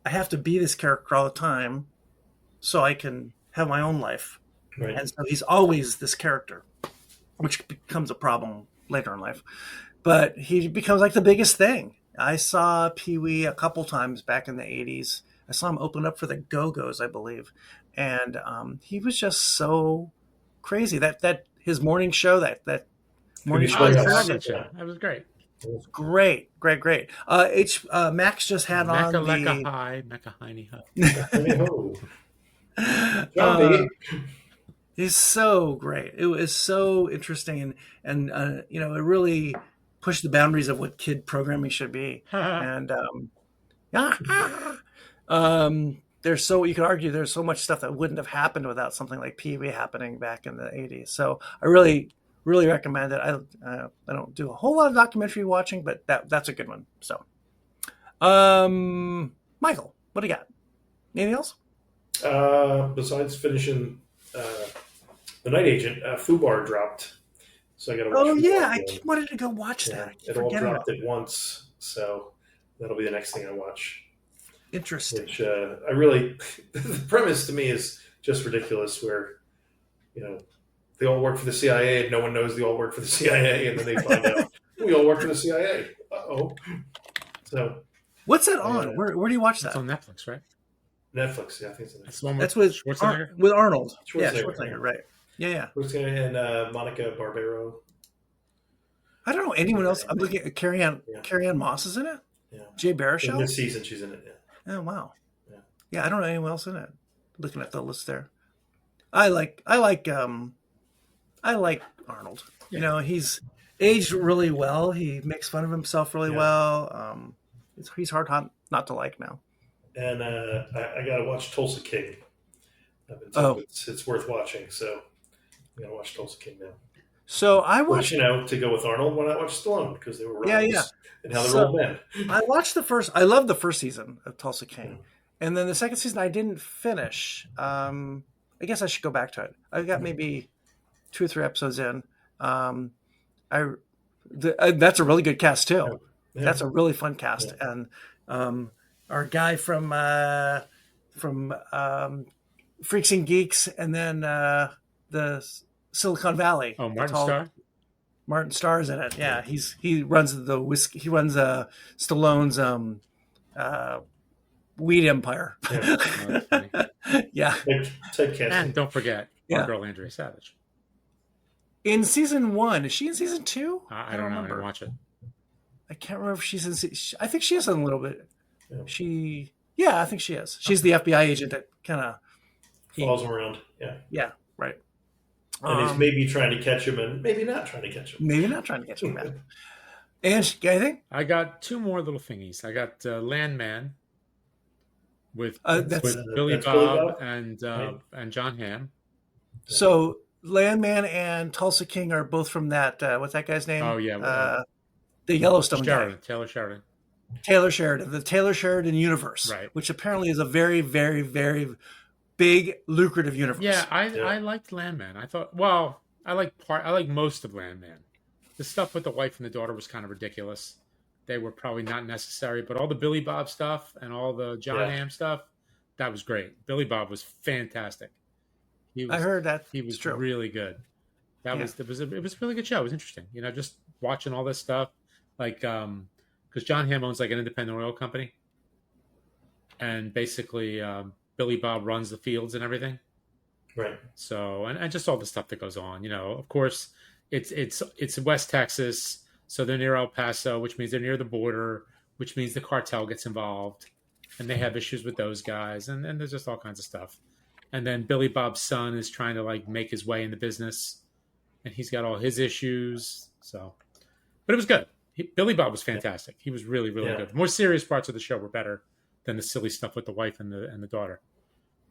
I have to be this character all the time so I can have my own life. Right. And so he's always this character, which becomes a problem later in life. But he becomes like the biggest thing. I saw Pee-wee a couple times back in the 80s. I saw him open up for the Go-Go's, I believe. And he was just so crazy. That his morning show, that morning show. That was great. Great. Max just had on the Mecca Heiny he's so great. It was so interesting, and it really pushed the boundaries of what kid programming should be. And you could argue there's so much stuff that wouldn't have happened without something like Pee-wee happening back in the 80s. So I really recommend it. I don't do a whole lot of documentary watching, but that's a good one. So, Michael, what do you got? Anything else? Besides finishing The Night Agent, Fubar dropped, so I got to watch. Oh yeah, I wanted to go watch that. It all dropped at once, so that'll be the next thing I watch. Interesting. Which I really, the premise to me is just ridiculous. Where they all work for the CIA, and no one knows they all work for the CIA, and then they find out we all work for the CIA. Uh-oh. So, what's that on? Where do you watch that? It's on Netflix, right? Netflix, yeah, I think so. That's with Schwarzenegger. With Arnold. Schwarzenegger, yeah, Schwarzenegger, right? Yeah. Schwarzenegger and Monica Barbaro. I don't know anyone else. I'm looking at Carrie Ann Moss is in it. Yeah. Jay Baruchel. In this season, she's in it. Yeah. Oh wow. Yeah. I don't know anyone else in it. Looking at the list there, I like Arnold. Yeah. He's aged really well. He makes fun of himself really well. He's hard not to like now. And I got to watch Tulsa King. I've been told it's worth watching, so I'm going to watch Tulsa King now. So I watched... to go with Arnold, why not watch Stallone? Because they were rivals and how they're all been. I watched I loved the first season of Tulsa King. And then the second season I didn't finish. I guess I should go back to it. I got maybe 2 or 3 episodes in. That's a really good cast too. Yeah. That's a really fun cast. Yeah. And our guy from Freaks and Geeks, and then the Silicon Valley. Oh, Martin Starr. Martin Starr's in it. Yeah, he runs the whiskey. He runs Stallone's weed empire. Yeah. And don't forget our girl Andrea Savage. In season 1, is she in season 2? I don't know. I didn't watch it. I can't remember if she's in. I think she is in a little bit. Yeah. I think she is. She's the FBI agent that kind of follows him around. Yeah. Yeah. Right. And he's maybe trying to catch him, and maybe not trying to catch him. Man. And anything? I got 2 more little thingies. I got Landman with Billy Bob and John Hamm. So Landman and Tulsa King are both from that. What's that guy's name? Oh yeah, the Yellowstone guy. Taylor Sheridan, the Taylor Sheridan universe, right? Which apparently is a very, very, very big, lucrative universe. Yeah, I liked Landman. I like most of Landman. The stuff with the wife and the daughter was kind of ridiculous. They were probably not necessary, but all the Billy Bob stuff and all the John Hamm stuff, that was great. Billy Bob was fantastic. I heard that he was really good. It was a really good show. It was interesting, just watching all this stuff, like because John Hamm owns like an independent oil company, and basically Billy Bob runs the fields and everything. Right. So and just all the stuff that goes on. Of course, it's West Texas, so they're near El Paso, which means they're near the border, which means the cartel gets involved, and they have issues with those guys, and there's just all kinds of stuff. And then Billy Bob's son is trying to like make his way in the business, and he's got all his issues. So, but it was good. Billy Bob was fantastic. He was really, really good. The more serious parts of the show were better than the silly stuff with the wife and the daughter.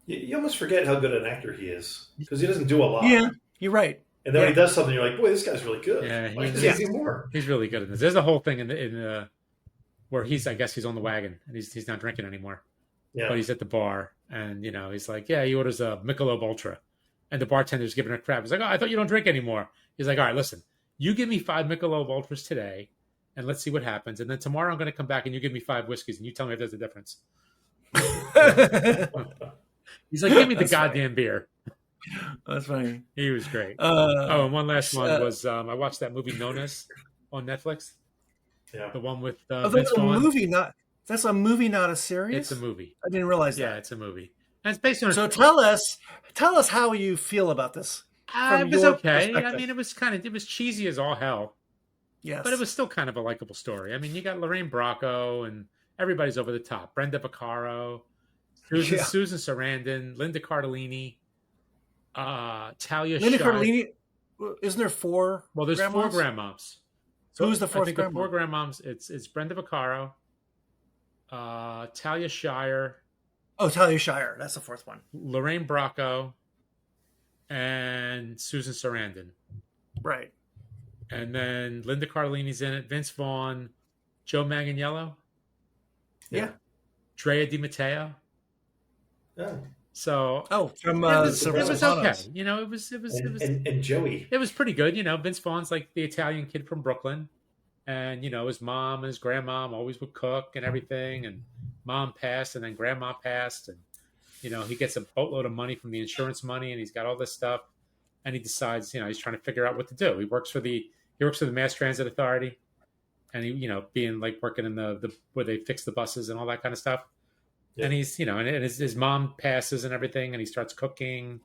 You almost forget how good an actor he is because he doesn't do a lot. Yeah, you're right. And then when he does something, you're like, boy, this guy's really good. Yeah, Why does he do more? He's really good in this. There's a whole thing in where I guess he's on the wagon and he's not drinking anymore. Yeah. But he's at the bar and, he's like, he orders a Michelob Ultra. And the bartender's giving her crap. He's like, I thought you don't drink anymore. He's like, all right, listen, you give me 5 Michelob Ultras today and let's see what happens. And then tomorrow I'm going to come back and you give me 5 whiskeys and you tell me if there's a difference. He's like, give me the goddamn beer. That's funny. He was great. And one last one was I watched that movie Nc'nean on Netflix. Yeah, the one with Vince Vaughn. That's a movie, not a series. It's a movie. I didn't realize that. Yeah, it's a movie, and it's based on. So tell us how you feel about this. It was okay. I mean, it was cheesy as all hell. Yes, but it was still kind of a likable story. I mean, you got Lorraine Bracco and everybody's over the top. Brenda Vaccaro, Susan Sarandon, Linda Cardellini. Talia Linda Shire. Cardellini, isn't there 4? Well, there's grandmas? 4 grandmoms. So who's the 4th I think grandma? The 4 grandmoms. It's Brenda Vaccaro, Talia Shire. Oh, Talia Shire. That's the 4th one. Lorraine Bracco, and Susan Sarandon. Right. And then Linda Cardellini's in it. Vince Vaughn, Joe Manganiello. Yeah. Drea Di Matteo. Oh. So from it was okay. It was and Joey. It was pretty good. Vince Vaughn's like the Italian kid from Brooklyn, and his mom and his grandmom always would cook and everything. And mom passed, and then grandma passed, and he gets a boatload of money from the insurance money, and he's got all this stuff, and he decides he's trying to figure out what to do. He works for the Mass Transit Authority, and he being like working in the where they fix the buses and all that kind of stuff. Yeah. And he's, and his mom passes and everything, and he starts cooking.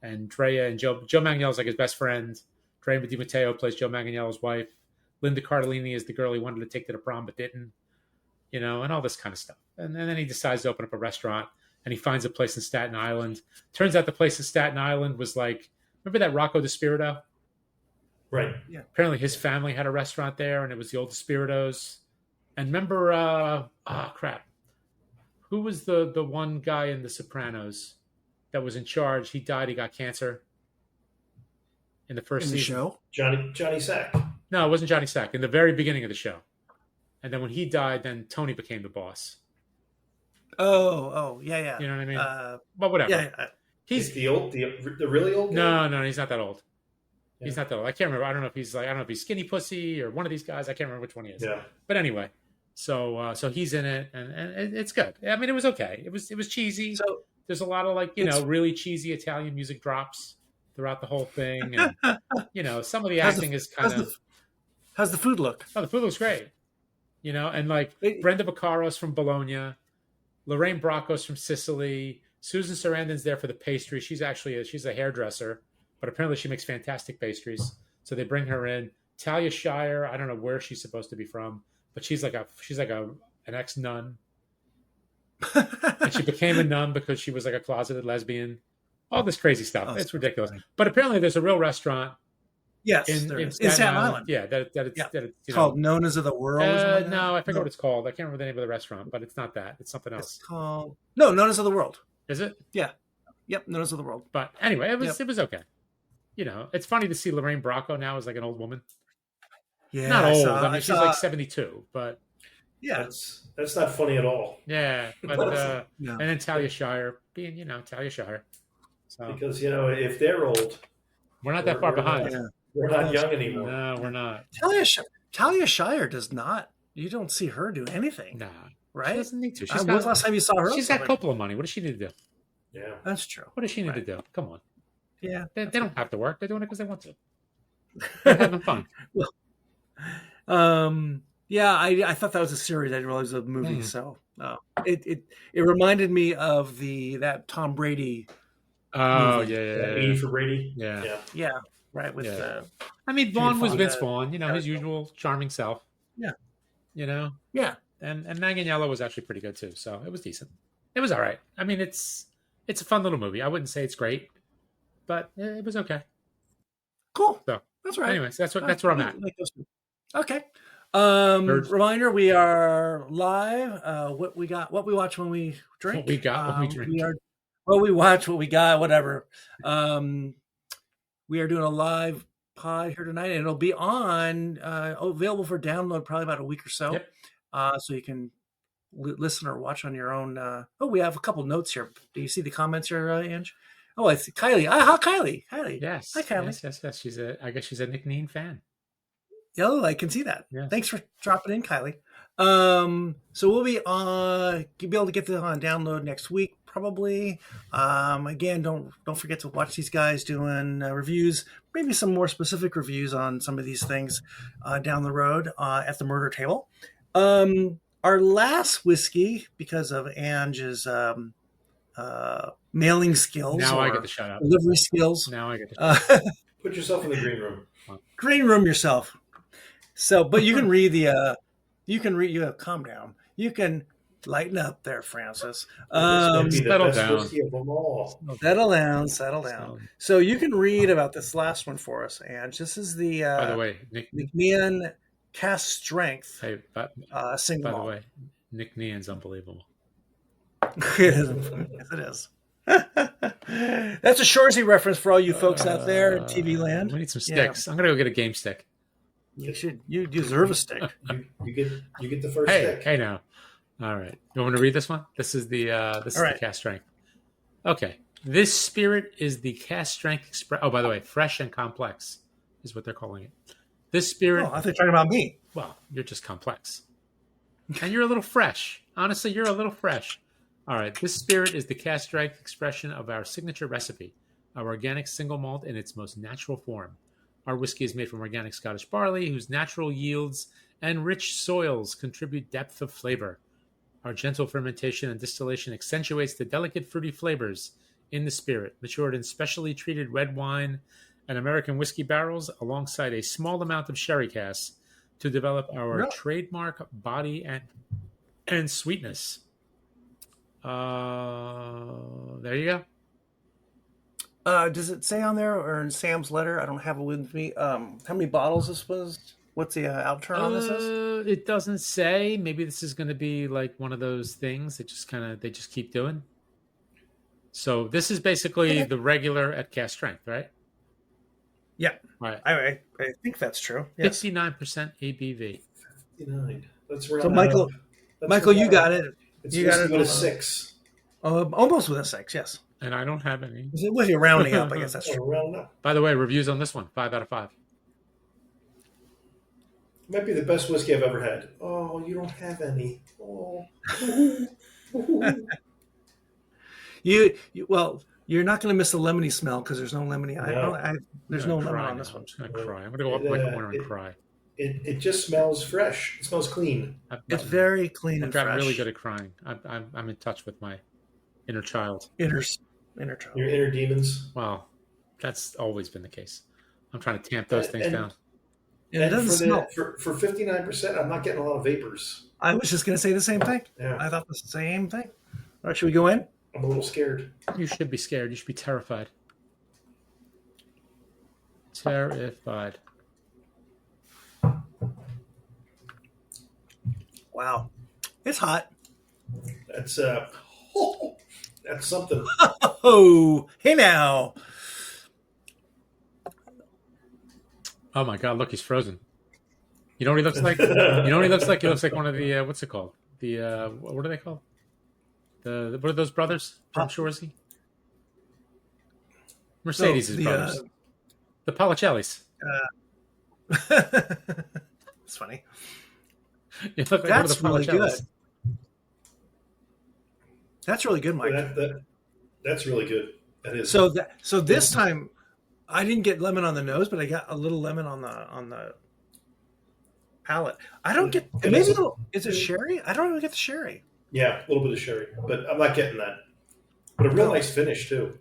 And Drea and Joe Manganiello's like his best friend. Drea Di Matteo plays Joe Manganiello's wife. Linda Cardellini is the girl he wanted to take to the prom but didn't, and all this kind of stuff. And then he decides to open up a restaurant, and he finds a place in Staten Island. Turns out the place in Staten Island was like, remember that Rocco Despirito? Right. Yeah. Apparently his family had a restaurant there, and it was the old Despiritos. And remember, who was the one guy in The Sopranos that was in charge? He died. He got cancer in the first season. Show? Johnny Sack. No, it wasn't Johnny Sack. In the very beginning of the show. And then when he died, then Tony became the boss. Oh, yeah. You know what I mean? But whatever. Yeah. He's the really old guy? No, he's not that old. Yeah. He's not that old. I can't remember. I don't know if he's Skinny Pussy or one of these guys. I can't remember which one he is. Yeah. But anyway. So he's in it, and it's good. I mean, it was okay. It was cheesy. So there's a lot of really cheesy Italian music drops throughout the whole thing, and some of the acting is kind of. How's the food look? Oh, the food looks great. And like Brenda Vaccaro's from Bologna, Lorraine Bracco's from Sicily, Susan Sarandon's there for the pastry. She's a hairdresser, but apparently she makes fantastic pastries. So they bring her in. Talia Shire, I don't know where she's supposed to be from. But she's like an ex-nun. And she became a nun because she was like a closeted lesbian. All this crazy stuff. It's ridiculous. Funny. But apparently there's a real restaurant. Yes, in Staten Island. Yeah, it's called Nona's of the World. No, I forget what it's called. I can't remember the name of the restaurant, but it's not that. It's something else. It's called Nona's of the World. Is it? Yeah. Yep, Nona's of the World. But anyway, it was okay. It's funny to see Lorraine Bracco now as like an old woman. Yeah, not old. I mean, she's like 72, but yeah, that's not funny at all. Yeah, but no. And then Talia Shire being, Talia Shire. So, because if they're old, we're not that far behind. We're not young anymore. No, we're not. Talia Shire does not. You don't see her do anything. Nah, right? She doesn't need to. When's the last time you saw her? She's got Coppola money. What does she need to do? Yeah, that's true. What does she need to do? Come on. Yeah, they don't have to work. They're doing it because they want to. They're having fun. Well. Yeah, I thought that was a series. I didn't realize it was a movie. So it reminded me of that Tom Brady. Oh movie. yeah. E for Brady. Yeah. right? With I mean, Vaughn was Fonda Vince Vaughn, his usual charming self. Yeah. Yeah. And Nc'nean was actually pretty good too, so it was decent. It was all right. I mean, it's a fun little movie. I wouldn't say it's great, but it was okay. Cool. So that's right. Anyways, that's where I'm at. Okay. Reminder: we are live. What we watch when we drink. What we got when we drink. We watch what we got. Whatever. We are doing a live pod here tonight, and it'll be on available for download probably about a week or so. Yep. So you can listen or watch on your own. We have a couple notes here. Do you see the comments here, Ange? Oh, I see Kylie. Hi, Kylie. Yes. Hi, Kylie. Yes. I guess she's a Nc'nean fan. Oh, I can see that. Yes. Thanks for dropping in, Kylie. So we'll be able to get this on download next week, probably. Again, don't forget to watch these guys doing reviews, maybe some more specific reviews on some of these things down the road at the murder table. Our last whiskey, because of Ange's mailing skills, now I get the shout out. Delivery skills. Now I get the shout out. Put yourself in the green room. Green room yourself. So, but you can read calm down. You can lighten up there, Francis. Settle down. Settle down. So you can read about this last one for us, Ange. This is the by the way, Nc'nean Cast Strength single. By the way, Nc'nean's unbelievable. Yes, it is. That's a Shoresy reference for all you folks out there in TV land. We need some sticks. I'm gonna go get a game stick. You should. You deserve a stick. You get the first stick. Hey now. All right. You want me to read this one? This is the the cast strength. Okay. This spirit is the cast strength Oh, by the way, fresh and complex is what they're calling it. This spirit. Oh, I thought you were talking about me. Well, you're just complex. And you're a little fresh. Honestly, you're a little fresh. All right. This spirit is the cast strength expression of our signature recipe, our organic single malt in its most natural form. Our whiskey is made from organic Scottish barley, whose natural yields and rich soils contribute depth of flavor. Our gentle fermentation and distillation accentuates the delicate fruity flavors in the spirit, matured in specially treated red wine and American whiskey barrels alongside a small amount of sherry casks to develop our trademark body and sweetness. There you go. Does it say on there or in Sam's letter? I don't have it with me. How many bottles this was? What's the outturn on this is? It doesn't say. Maybe this is going to be like one of those things that they just keep doing. So this is basically the regular at cast strength, right? Yeah. Right. I think that's true. Yes. 59% ABV. 59. That's right. So Michael, you got it. You got it with a 6. Almost with a 6. Yes. And I don't have any. With you rounding up, I guess that's true. Rounding up. By the way, reviews on this one, 5 out of 5. Might be the best whiskey I've ever had. Oh, you don't have any. Oh. You're not going to miss the lemony smell because there's no lemony. No. There's no lemon on this one. I'm just going to cry. I'm going to go up like a winner and cry. It just smells fresh. It smells clean. It's very clean and fresh. I've got really good at crying. I'm in touch with my inner child. Inner child. Your inner demons. Well, that's always been the case. I'm trying to tamp those things down. And it doesn't smell. For 59%, I'm not getting a lot of vapors. I was just going to say the same thing. Yeah. I thought the same thing. All right, should we go in? I'm a little scared. You should be scared. You should be terrified. Terrified. Wow. It's hot. That's something. Oh, hey now. Oh my God! Look, he's frozen. You know what he looks like? You know what he looks like? He looks like one of the what's it called? The what are they called? What are those brothers from Shoresy? Mercedes' brothers. The Policellis. It's funny. You look like That's one of the really Policellis. good. That's really good, Mike. That's really good. That is. So this time, I didn't get lemon on the nose, but I got a little lemon on the palate. I don't get is it sherry? I don't even get the sherry. Yeah, a little bit of sherry, but I'm not getting that. But a real nice finish too.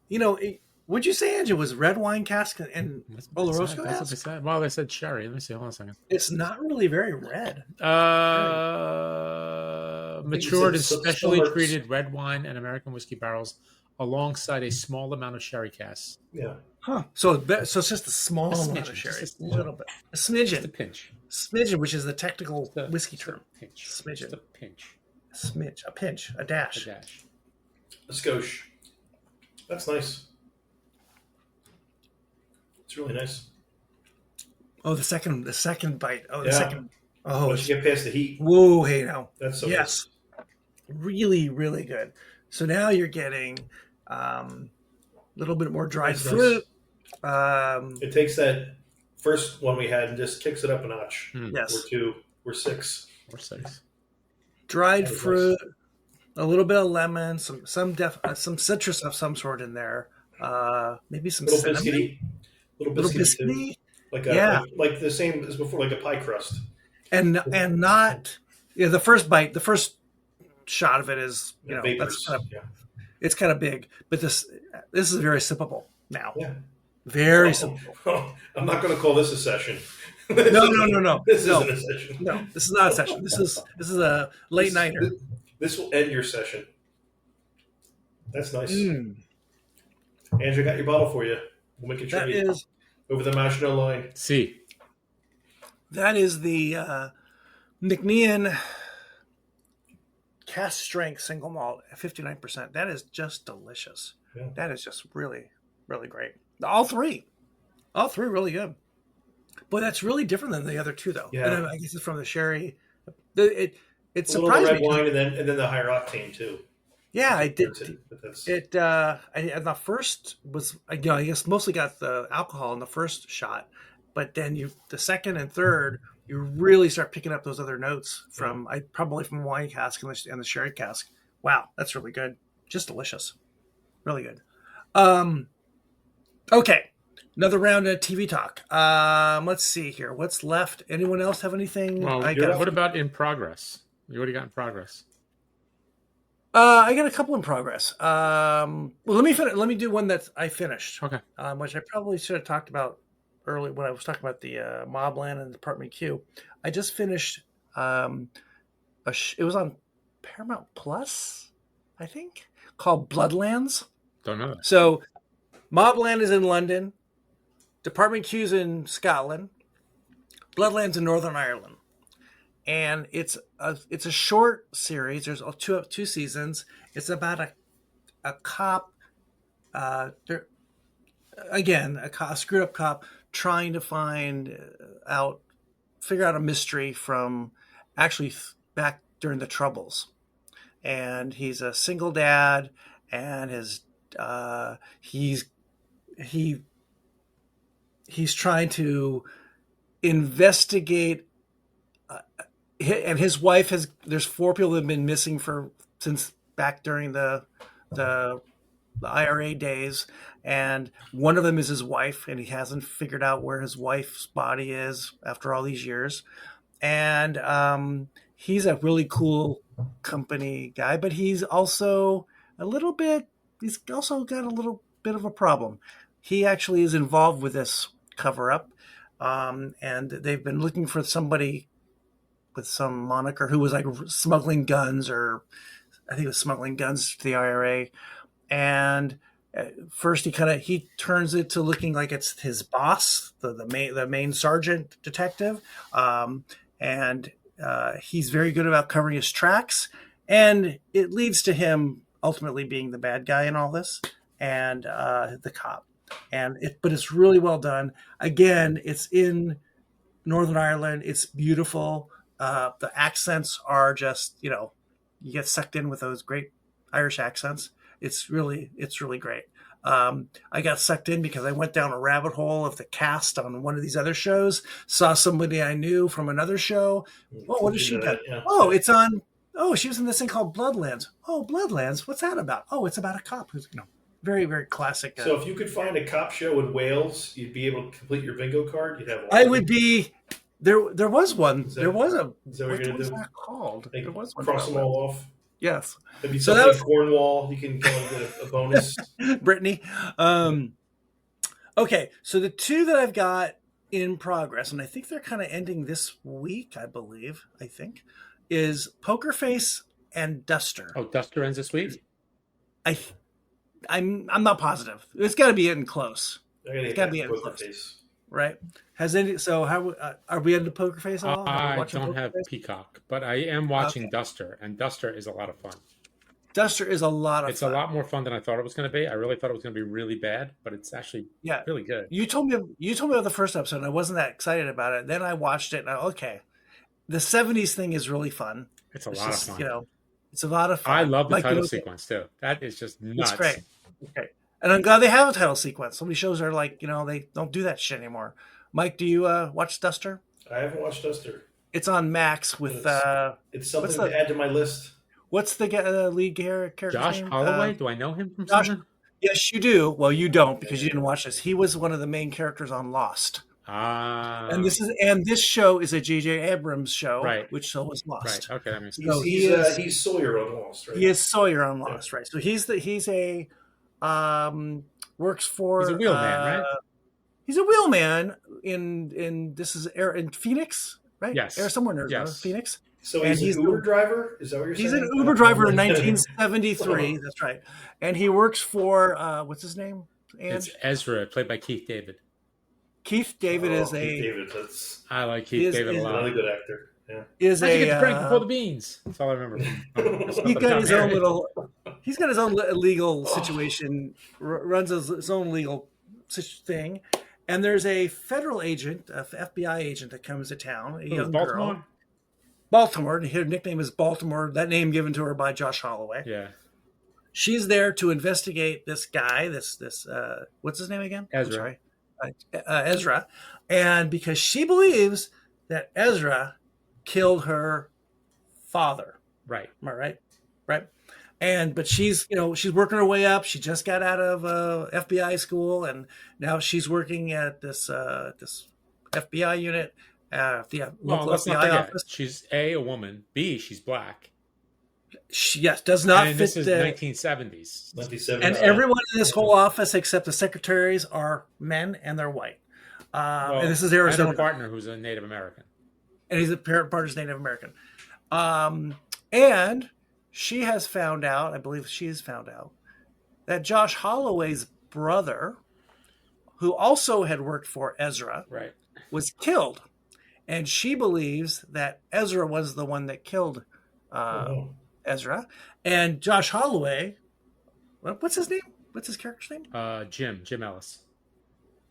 You know, What'd you say, Andrew? Was red wine cask and Oloroso That's what they said. Well, they said sherry. Let me see. Hold on a second. It's not really very red. Matured and specially treated red wine and American whiskey barrels alongside a small amount of sherry casks. Yeah. Huh. So it's just a small amount of sherry. Just a little bit. A smidgen. Just a pinch. Smidgen, which is the technical whiskey term. Pinch. Smidgen. Just a pinch. A smidge. A pinch. A dash. A dash. A skosh. That's nice. It's really nice. Oh, the second bite. Oh, the Yeah. second. Oh, Once you get past the heat. Whoa, hey now. That's so yes. Nice. Really, really good. So now you're getting a little bit more dried fruit. Nice. It takes that first one we had and just kicks it up a notch. Yes. Or two. Or six. Dried fruit, nice. A little bit of lemon, some citrus of some sort in there. Maybe some little cinnamon. Biscuity. Little biscuity. Like the same as before, like a pie crust. And not the first bite, the first shot of it is vapors. It's kind of big, but this is very sippable now. Yeah, very sippable. Oh, I'm not going to call this a session. No. This isn't a session. No, this is not a session. This is a late nighter. This will end your session. That's nice. Andrew got your bottle for you. We'll make it trade over the Maginot line. See. That is the Nc'nean cask strength single malt at 59%. That is just delicious. Yeah. That is just really, really great. All three really good. But that's really different than the other two, though. Yeah. And I guess it's from the sherry. It surprised me. A little red wine and then the higher octane too. Yeah, I did. The first was, I guess, mostly got the alcohol in the first shot, but then the second and third, you really start picking up those other notes from wine cask and the sherry cask. Wow, that's really good. Just delicious, really good. Okay, another round of TV talk. Let's see here. What's left? Anyone else have anything? Well, what about in progress? You already got in progress. I got a couple in progress. Well, let me do one that I finished. Okay. Which I probably should have talked about early when I was talking about the Mobland and Department Q. I just finished. It was on Paramount Plus, I think, called Bloodlands. Don't know that. So, Mobland is in London. Department Q's in Scotland. Bloodlands in Northern Ireland. And it's a short series. There's two seasons. It's about a cop, a screwed up cop trying to figure out a mystery from actually back during the Troubles. And he's a single dad, and he's trying to investigate. And his wife there's 4 people that have been missing since back during the IRA days. And one of them is his wife, and he hasn't figured out where his wife's body is after all these years. And he's a really cool company guy, but he's also he's also got a little bit of a problem. He actually is involved with this cover up. And they've been looking for somebody with some moniker who was like smuggling guns, or I think it was smuggling guns to the IRA. And first he turns it to looking like it's his boss, the main sergeant detective. And he's very good about covering his tracks, and it leads to him ultimately being the bad guy in all this, and the cop. But it's really well done. Again, it's in Northern Ireland. It's beautiful. The accents are just, you get sucked in with those great Irish accents. It's really great. I got sucked in because I went down a rabbit hole of the cast on one of these other shows, saw somebody I knew from another show. Oh, what has she done? Yeah. Oh, it's on. Oh, she was in this thing called Bloodlands. Oh, Bloodlands. What's that about? Oh, it's about a cop who's, very, very classic. So if you could find a cop show in Wales, you'd be able to complete your bingo card. You'd have one. I would be. There was one. There was a. Is that what you're going to do? That called? There was one. Cross them all off. Yes. Maybe So something Cornwall. You can kind of get a bonus. Brittany. Okay, so the two that I've got in progress, and I think they're kind of ending this week, I think, is Poker Face and Duster. Oh, Duster ends this week? I'm not positive. It's got to be getting close. It's got to be getting close. Face. Right? So how are we into Poker Face at all? I don't have Peacock, but I am watching Duster, and Duster is a lot of fun. Duster is a lot of fun. It's a lot more fun than I thought it was going to be. I really thought it was going to be really bad, but it's actually really good. You told me about the first episode, and I wasn't that excited about it. Then I watched it, and the 70s thing is really fun. It's a lot of fun. It's a lot of fun. I love the title sequence too. That is just nuts. It's great. Okay. And I'm glad they have a title sequence. So many shows are like, they don't do that shit anymore. Mike, do you watch Duster? I haven't watched Duster. It's on Max with... It's something to add to my list. What's the lead character Josh name? Holloway? Do I know him from something? Yes, you do. Well, you don't because you didn't watch this. He was one of the main characters on Lost. And this show is a J.J. Abrams show, right? Which show was Lost. Right. Okay, that makes sense. So he's Sawyer on Lost, right? He is Sawyer on Lost, right? So he's works for. He's a wheelman, right? He's a wheelman in Phoenix, right? Yes, somewhere in Arizona, Phoenix. So he's an Uber driver? Is that what you're saying? He's an Uber driver in 1973. That's right. And he works for, what's his name? It's Ezra, played by Keith David. Keith David is Keith David. I like Keith David a lot. Another good actor. Yeah. Is How'd you get the drink before the beans? That's all I remember. He's got his own legal situation, runs his own legal thing. And there's a federal agent, a FBI agent that comes to town, a young girl. Baltimore. Her nickname is Baltimore. That name given to her by Josh Holloway. Yeah. She's there to investigate this guy. This what's his name again? Ezra. Ezra, and because she believes that Ezra killed her father. Right. Am I right? Right. But she's working her way up. She just got out of FBI school, and now she's working at this FBI unit. The local FBI office. She's a woman. B, she's black. Does not and fit. This is 1970s. And everyone in this whole office except the secretaries are men, and they're white. And this is Arizona. And her partner, who's a Native American. And he's a partner's Native American. And she has found out, I believe she has found out, that Josh Holloway's brother, who also had worked for Ezra, was killed. And she believes that Ezra was the one that killed Ezra. And Josh Holloway, what's his name? What's his character's name? Jim Ellis.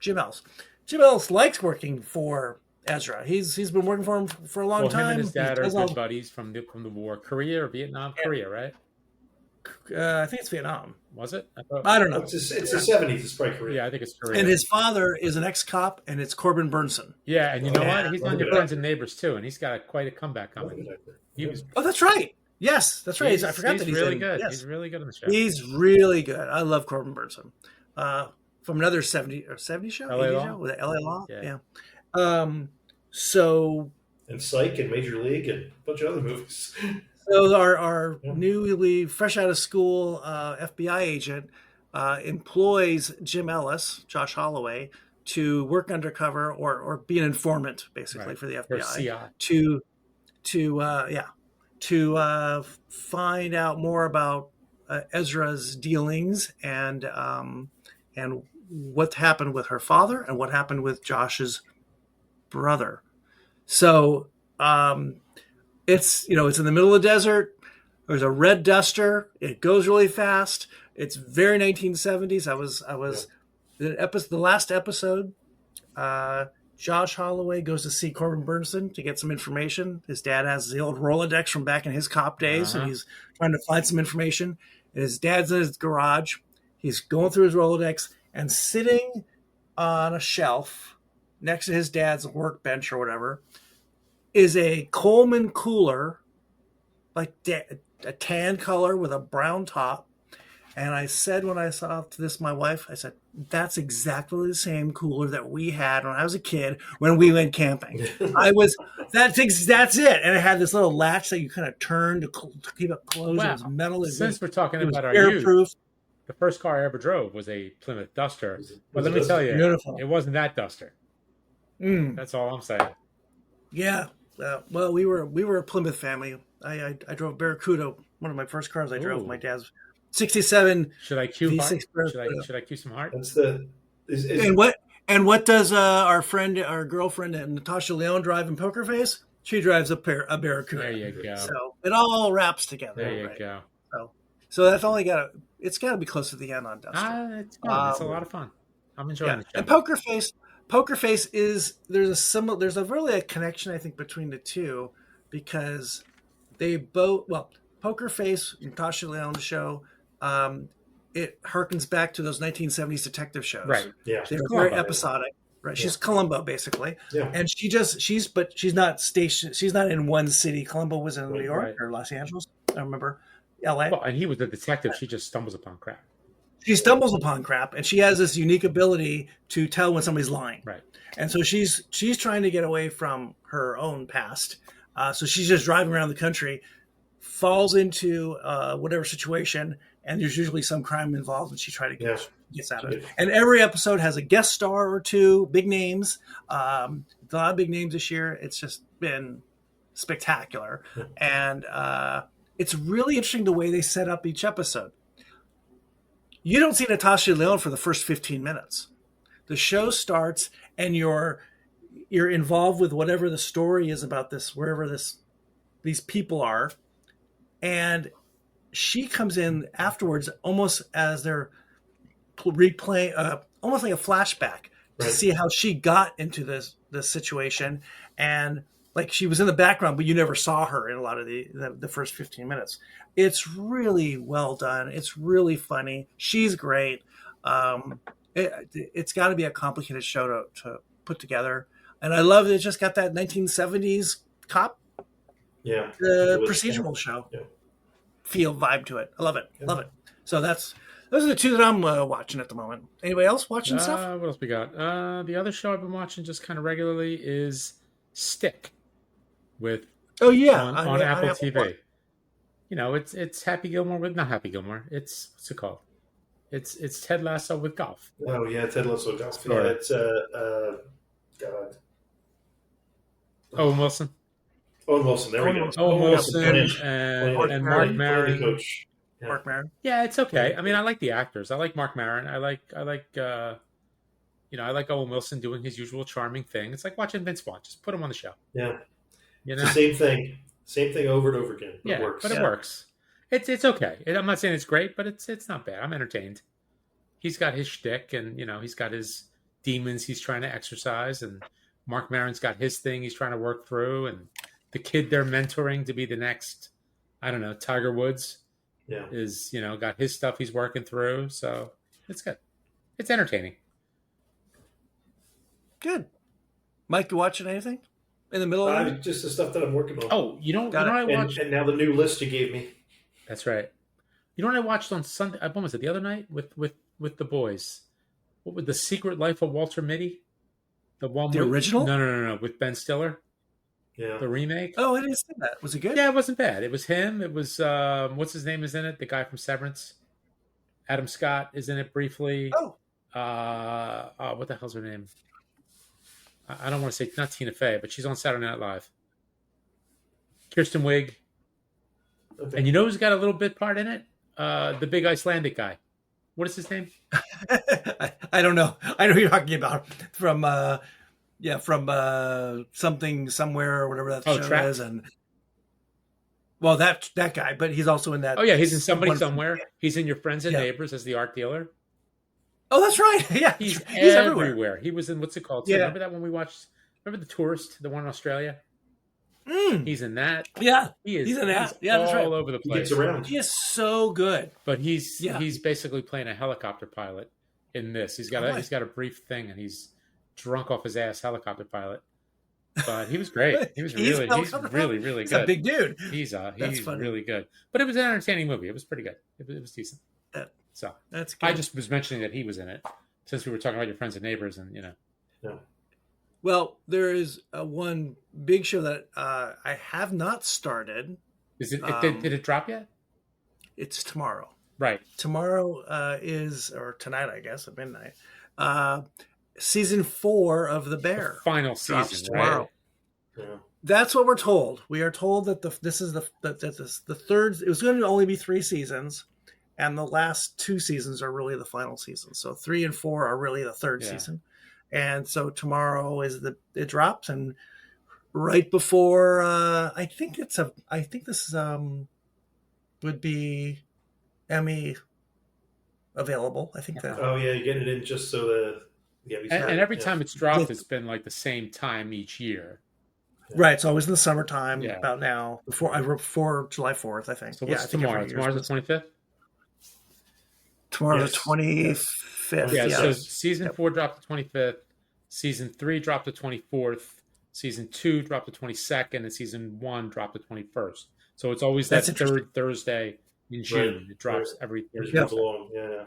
Jim Ellis. Jim Ellis likes working for Ezra. He's been working for him for a long time. Him and his dad are good buddies from the war. Korea or Vietnam? Yeah. Korea, right? I think it's Vietnam. Was it? I don't know. It's the 70s. It's probably Korea. Yeah, I think it's Korea. And his father is an ex-cop, and it's Corbin Burnson. Yeah, and you know what? He's on your Friends and Neighbors, too, and he's got quite a comeback coming. That's right. Yes, that's right. I forgot that he's really good. Yes. He's really good on the show. He's really good. I love Corbin Burnson. From another 70 show? LA Law? Show? With LA Law? Yeah. And Psych and Major League and a bunch of other movies. So our newly fresh out of school FBI agent employs Jim Ellis, Josh Holloway, to work undercover or be an informant, basically, for the FBI. To find out more about Ezra's dealings and what happened with her father and what happened with Josh's brother. So it's in the middle of the desert. There's a red duster. It goes really fast. It's very 1970s. I was the last episode. Josh Holloway goes to see Corbin Burnson to get some information. His dad has the old Rolodex from back in his cop days, and he's trying to find some information. And his dad's in his garage. He's going through his Rolodex, and sitting on a shelf next to his dad's workbench or whatever is a Coleman cooler, like a tan color with a brown top. And I said when I saw this, my wife, I said, that's exactly the same cooler that we had when I was a kid when we went camping. That's it. And it had this little latch that you kind of turned to keep it closed. Wow. It was metal. Since we're talking about our airproof. youth, the first car I ever drove was a Plymouth Duster. But let me tell you, beautiful. It wasn't that Duster. That's all I'm saying. Yeah. Well, we were a Plymouth family. I drove Barracuda, one of my first cars I drove. My dad's 67. Should I cue V6 heart? Should I cue some heart? That's and what does our girlfriend Natasha Leone drive in Poker Face? She drives a Barracuda. There you go. So it all wraps together. There you go. So that's only it's got to be close to the end on Duster. It's fun. It's a lot of fun. I'm enjoying it. And Poker Face is there's really a connection I think between the two because they both Poker Face, Natasha Leone's show, it harkens back to those 1970s detective shows. Right. Yeah. They're very episodic. Right. She's Columbo basically. Yeah. And she's not stationed. She's not in one city. Columbo was in New York or Los Angeles. I remember LA. Well, and he was a detective. She just stumbles upon crap. She stumbles upon crap, and she has this unique ability to tell when somebody's lying. Right. And so she's trying to get away from her own past. So she's just driving around the country, falls into whatever situation, and there's usually some crime involved, and she tries to gets out of it. And every episode has a guest star or two, big names. A lot of big names this year. It's just been spectacular. And it's really interesting the way they set up each episode. You don't see Natasha Leone for the first 15 minutes. The show starts and you're involved with whatever the story is about this, wherever these people are. And she comes in afterwards almost as they're replaying, almost like a flashback to see how she got into this situation. And like she was in the background, but you never saw her in a lot of the first 15 minutes. It's really well done. It's really funny. She's great. It's got to be a complicated show to put together. And I love that it just got that 1970s cop procedural show feel vibe to it. I love it. Love it. So those are the two that I'm watching at the moment. Anybody else watching stuff? What else we got? The other show I've been watching just kind of regularly is Stick with on Apple TV. You know, it's Happy Gilmore with not Happy Gilmore. It's what's it called? It's Ted Lasso with golf. Oh yeah, Ted Lasso with golf. Sorry. Yeah, it's God. Owen Wilson. Owen Wilson. There we go. Owen Wilson and Mark Maron. Coach. Yeah. Mark Maron. Yeah, it's okay. I mean, I like the actors. I like Mark Maron. I like Owen Wilson doing his usual charming thing. It's like watching Vince Vaughn. Just put him on the show. Yeah. You know? It's the same thing over and over again. It works. But it works. It's okay. I'm not saying it's great, but it's not bad. I'm entertained. He's got his shtick, and he's got his demons he's trying to exercise, and Mark Maron's got his thing he's trying to work through, and the kid they're mentoring to be the next, I don't know, Tiger Woods, is got his stuff he's working through. So it's good. It's entertaining. Good. Mike, you watching anything in the middle of it? Just the stuff that I'm working on. Oh, I watched, and now the new list you gave me. That's right. You know what I watched on Sunday? When was it? The other night with the boys. What was The Secret Life of Walter Mitty? The original? No. With Ben Stiller. Yeah. The remake. Oh, I didn't see that. Was it good? Yeah, it wasn't bad. It was him. It was what's his name is in it? The guy from Severance. Adam Scott is in it briefly. Oh. What the hell's her name? I don't want to say not Tina Fey, but she's on Saturday Night Live. Kirsten Wiig. Okay. And you know who's got a little bit part in it? The big Icelandic guy. What is his name? I don't know. I know who you're talking about from Something Somewhere or whatever that show Trapped. is, and well, that guy, but he's also in that. Oh yeah, he's in Somebody Somewhere. He's in Your Friends and Neighbors as the art dealer. Oh, that's right. Yeah, he's everywhere. He was in what's it called? Yeah. Remember that one we watched? Remember The Tourist, the one in Australia? He's in that. Yeah, he's in that. He's that's right. all over the place. He gets around. He is so good. But he's basically playing a helicopter pilot in this. He's got a brief thing, and he's drunk off his ass helicopter pilot. But he was great. He's really good. He's a big dude. He's really good. But it was an entertaining movie. It was pretty good. It was decent. So That's good. I just was mentioning that he was in it since we were talking about your friends and neighbors, and Yeah. Well, there is one big show that I have not started. Is it? Did it drop yet? It's tomorrow. Right. Tomorrow or tonight, I guess, at midnight. Season 4 of The Bear. The final drops season, tomorrow. right? Yeah. That's what we're told. We are told that this is the third. It was going to only be 3 seasons, and the last 2 seasons are really the final season. So 3 and 4 are really the third season. And so tomorrow it drops, and right before I think this would be Emmy available. I think that. Oh yeah, you get it in just so and every time it's dropped, it's been like the same time each year. Right, it's always in the summertime. Yeah. About now, before July 4th, I think. So what's tomorrow? Tomorrow's the 25th. Tomorrow's the 25th. Yeah. So season 4 dropped the 25th. Season 3 dropped the 24th. Season 2 dropped the 22nd, and season 1 dropped the 21st. So it's always that third Thursday in June. Right. It drops every Thursday. Yeah.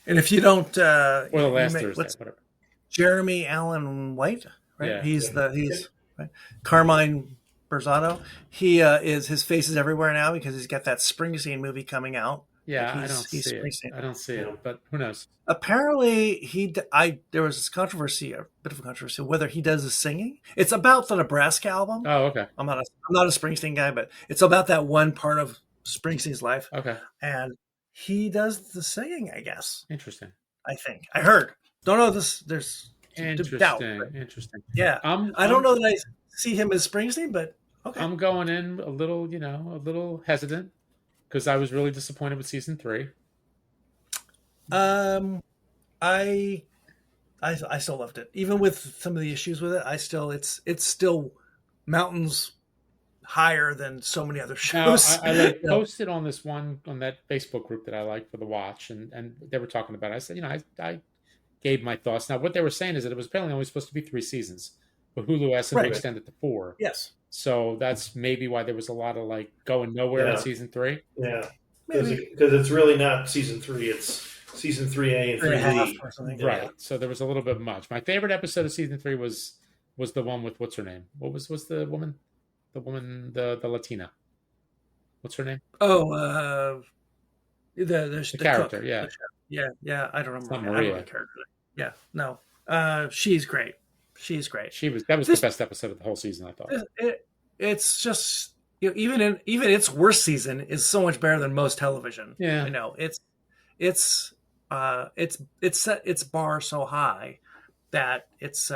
And if you don't, or the last Thursday, whatever. Jeremy Allen White, right? Yeah. He's right? Carmine Berzano. His face is everywhere now because he's got that Springsteen movie coming out. Yeah, I don't see it, but who knows? Apparently, there was this controversy, a bit of a controversy, whether he does the singing. It's about the Nebraska album. Oh, okay. I'm not a Springsteen guy, but it's about that one part of Springsteen's life. Okay. And he does the singing, I guess. Interesting. I think I heard. Don't know this. There's interesting. Doubt, interesting. Yeah. I don't know that I see him as Springsteen, but okay. I'm going in a little hesitant because I was really disappointed with season 3. I still loved it, even with some of the issues with it. It's still mountains higher than so many other shows. Now, I posted on that Facebook group that I like for the watch, and they were talking about it. I said, I gave my thoughts. Now, what they were saying is that it was apparently only supposed to be 3 seasons, but Hulu asked them to extend it to 4. Yes. So that's maybe why there was a lot of going nowhere in season 3. Yeah, because it's really not season 3; it's season 3A and 3B or something. Right. Yeah. So there was a little bit much. My favorite episode of season 3 was the one with what's her name? What was the woman? The Latina. What's her name? Oh, the character. Cook. Yeah. I don't remember. Maria. I don't know the character. Yeah, no. She's great. That was the best episode of the whole season, I thought. It's just even its worst season is so much better than most television. Yeah, it's set its bar so high that it's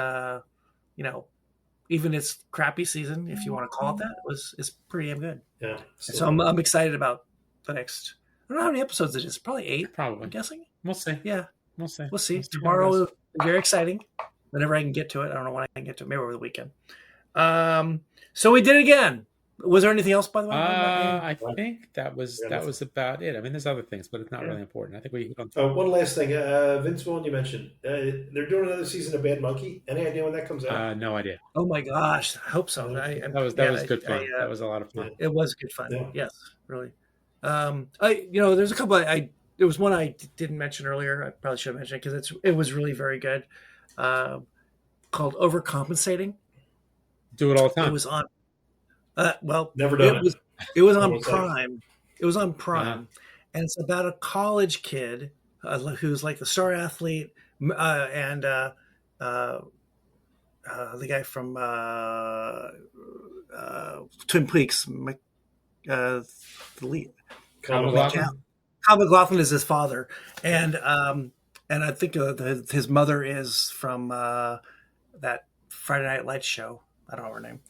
even its crappy season, if you want to call it that, is pretty damn good. Yeah. So I'm excited about the next. I don't know how many episodes it is. Probably 8. Probably. I'm guessing. We'll see. Yeah. We'll see. We'll see. Tomorrow is very exciting. Whenever I can get to it. I don't know when I can get to it. Maybe over the weekend. So we did it again. Was there anything else, by the way? I think that was about it. I mean, there's other things, but it's not really important. I think we hit on. One last thing. Vince Vaughn, you mentioned. They're doing another season of Bad Monkey. Any idea when that comes out? No idea. Oh my gosh. I hope so. That was good fun. That was a lot of fun. It was good fun. Yeah. Yes, really. There's a couple. There was one I didn't mention earlier. I probably should have mentioned it because it was really very good. Called Overcompensating. Do it all the time. It was on. Never done it. It was on Prime. It was on Prime, and it's about a college kid who's like the star athlete and the guy from Twin Peaks, the lead. Kyle MacLachlan is his father, and I think his mother is from that Friday Night Lights show. I don't know her name,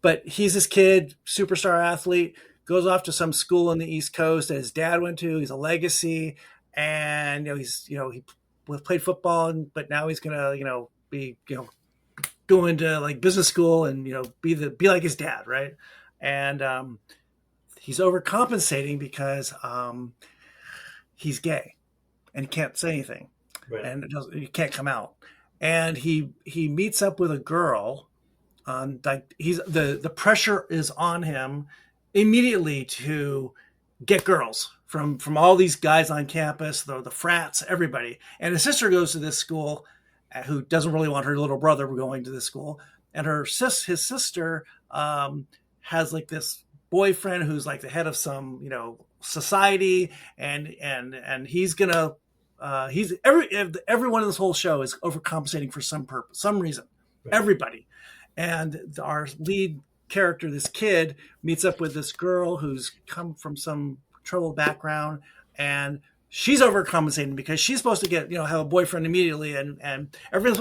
but he's this kid, superstar athlete, goes off to some school on the East Coast that his dad went to. He's a legacy, and he played football, but now he's gonna be going to like business school and be like his dad, right? And he's overcompensating because he's gay and he can't say anything, right. And he can't come out, and he meets up with a girl. The pressure is on him immediately to get girls from all these guys on campus, the frats, everybody. And his sister goes to this school, who doesn't really want her little brother going to this school. And his sister has like this boyfriend who's like the head of some, society, and he's gonna everyone in this whole show is overcompensating for some purpose, some reason. Right. Everybody. And our lead character, this kid, meets up with this girl who's come from some troubled background, and she's overcompensating because she's supposed to get, have a boyfriend immediately, and everyone's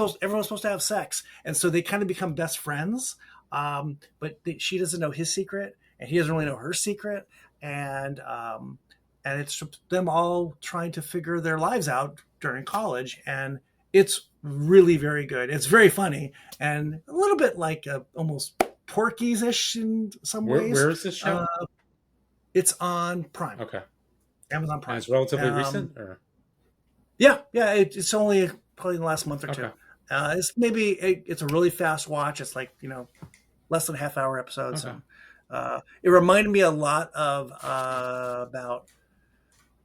supposed to have sex. And so they kind of become best friends. But she doesn't know his secret, and he doesn't really know her secret. And it's them all trying to figure their lives out during college. And it's really very good. It's very funny and a little bit like almost Porky's-ish in some ways. Where is this show? It's on Prime. Okay. Amazon Prime. And it's relatively recent? Or? Yeah. It's only probably in the last month or two. It's a really fast watch. It's like, less than a half-hour episodes. Okay. It reminded me a lot of about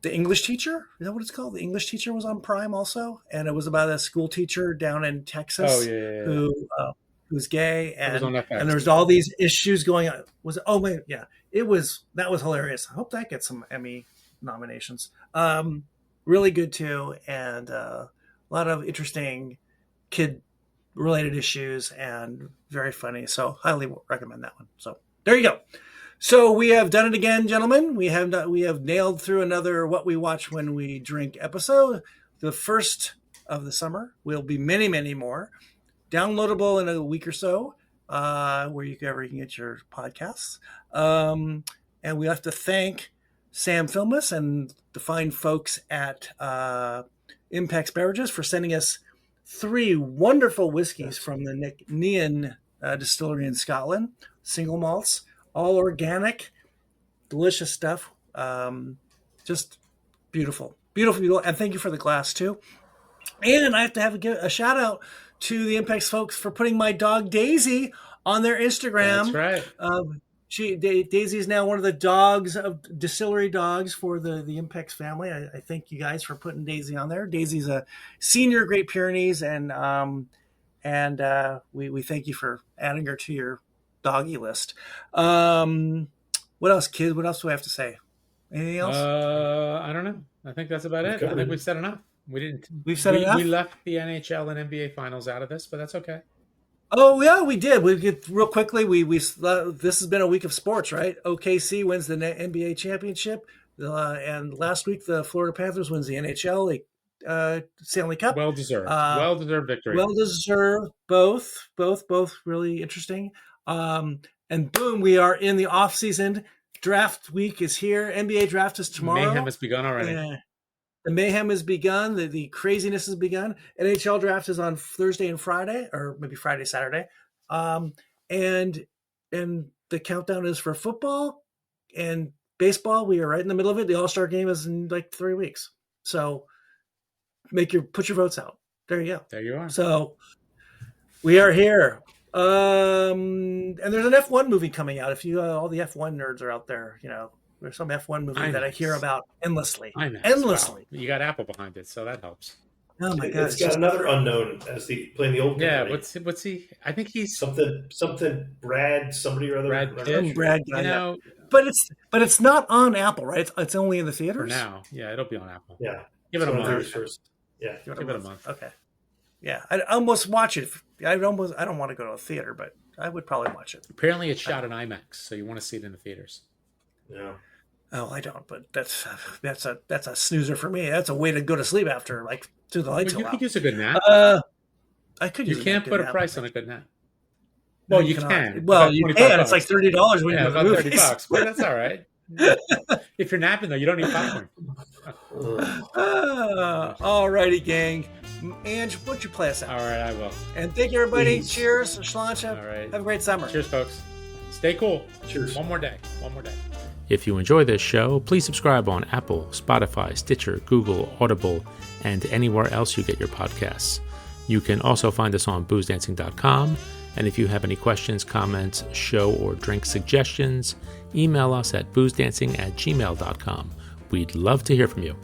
The English Teacher. Is that what it's called? The English Teacher was on Prime also, and it was about a school teacher down in Texas who's gay, and there's all these issues going on. That was hilarious. I hope that gets some Emmy nominations. Really good too, and a lot of interesting kid-related issues and very funny. So highly recommend that one. So there you go. So we have done it again, gentlemen. We have nailed through another What We Watch When We Drink episode. The first of the summer. Will be many, many more. Downloadable in a week or so, where you can get your podcasts. And we have to thank Sam Filmus and the fine folks at Impex Beverages for sending us 3 wonderful whiskeys from the Nc'nean Distillery in Scotland. Single malts. All organic, delicious stuff. Just beautiful. Beautiful. And thank you for the glass, too. And I have to give a shout out to the Impex folks for putting my dog Daisy on their Instagram. That's right. Daisy is now one of the dogs of Distillery dogs for the Impex family. I thank you guys for putting Daisy on there. Daisy's a senior Great Pyrenees, and we thank you for adding her to your doggy list. What else, kids? What else do I have to say? Anything else? I don't know. I think that's about it. I think we've said enough. We've said enough. We left the NHL and NBA finals out of this, but that's okay. Oh yeah, we did. We get real quickly. This has been a week of sports, right? OKC wins the NBA championship, and last week the Florida Panthers wins the NHL Stanley Cup. Well deserved. Well deserved victory. Well deserved. Both really interesting. And boom, we are in the off season. Draft week is here. NBA draft is tomorrow. Mayhem has begun already. The mayhem has begun. The craziness has begun. NHL draft is on Thursday and Friday, or maybe Friday, Saturday. And the countdown is for football and baseball. We are right in the middle of it. The All-Star game is in like 3 weeks. So put your votes out. There you go. There you are. So we are here. And there's an F1 movie coming out. If you all the F1 nerds are out there, there's some F1 movie that I hear about endlessly. Endlessly. Wow. You got Apple behind it, so that helps. Oh my god! It's got another unknown as playing the old guy. Yeah, what's he? I think he's something Brad somebody or other. Brad guy. But it's not on Apple, right? It's only in the theaters for now. Yeah, it'll be on Apple. Yeah, give it a month first. Yeah, give it a month. Okay. Yeah, I almost watch it. I don't want to go to a theater, but I would probably watch it. Apparently, it's shot in IMAX, so you want to see it in the theaters. Yeah. Oh, I don't. But that's a snoozer for me. That's a way to go to sleep after do the lights. You could use a good nap. I could. You can't put a price on a good nap. Well, you can. Well, you can. It's like $30 when you go to the movies. $30, but that's all right. If you're napping though, you don't need popcorn. All righty, gang. Ange, why don't you play us out? All right, I will. And thank you, everybody. Please. Cheers. Shlancha. All right. Have a great summer. Cheers, folks. Stay cool. Cheers. One more day. If you enjoy this show, please subscribe on Apple, Spotify, Stitcher, Google, Audible, and anywhere else you get your podcasts. You can also find us on BoozeDancing.com And if you have any questions, comments, show or drink suggestions, email us at boozdancing@gmail.com. We'd love to hear from you.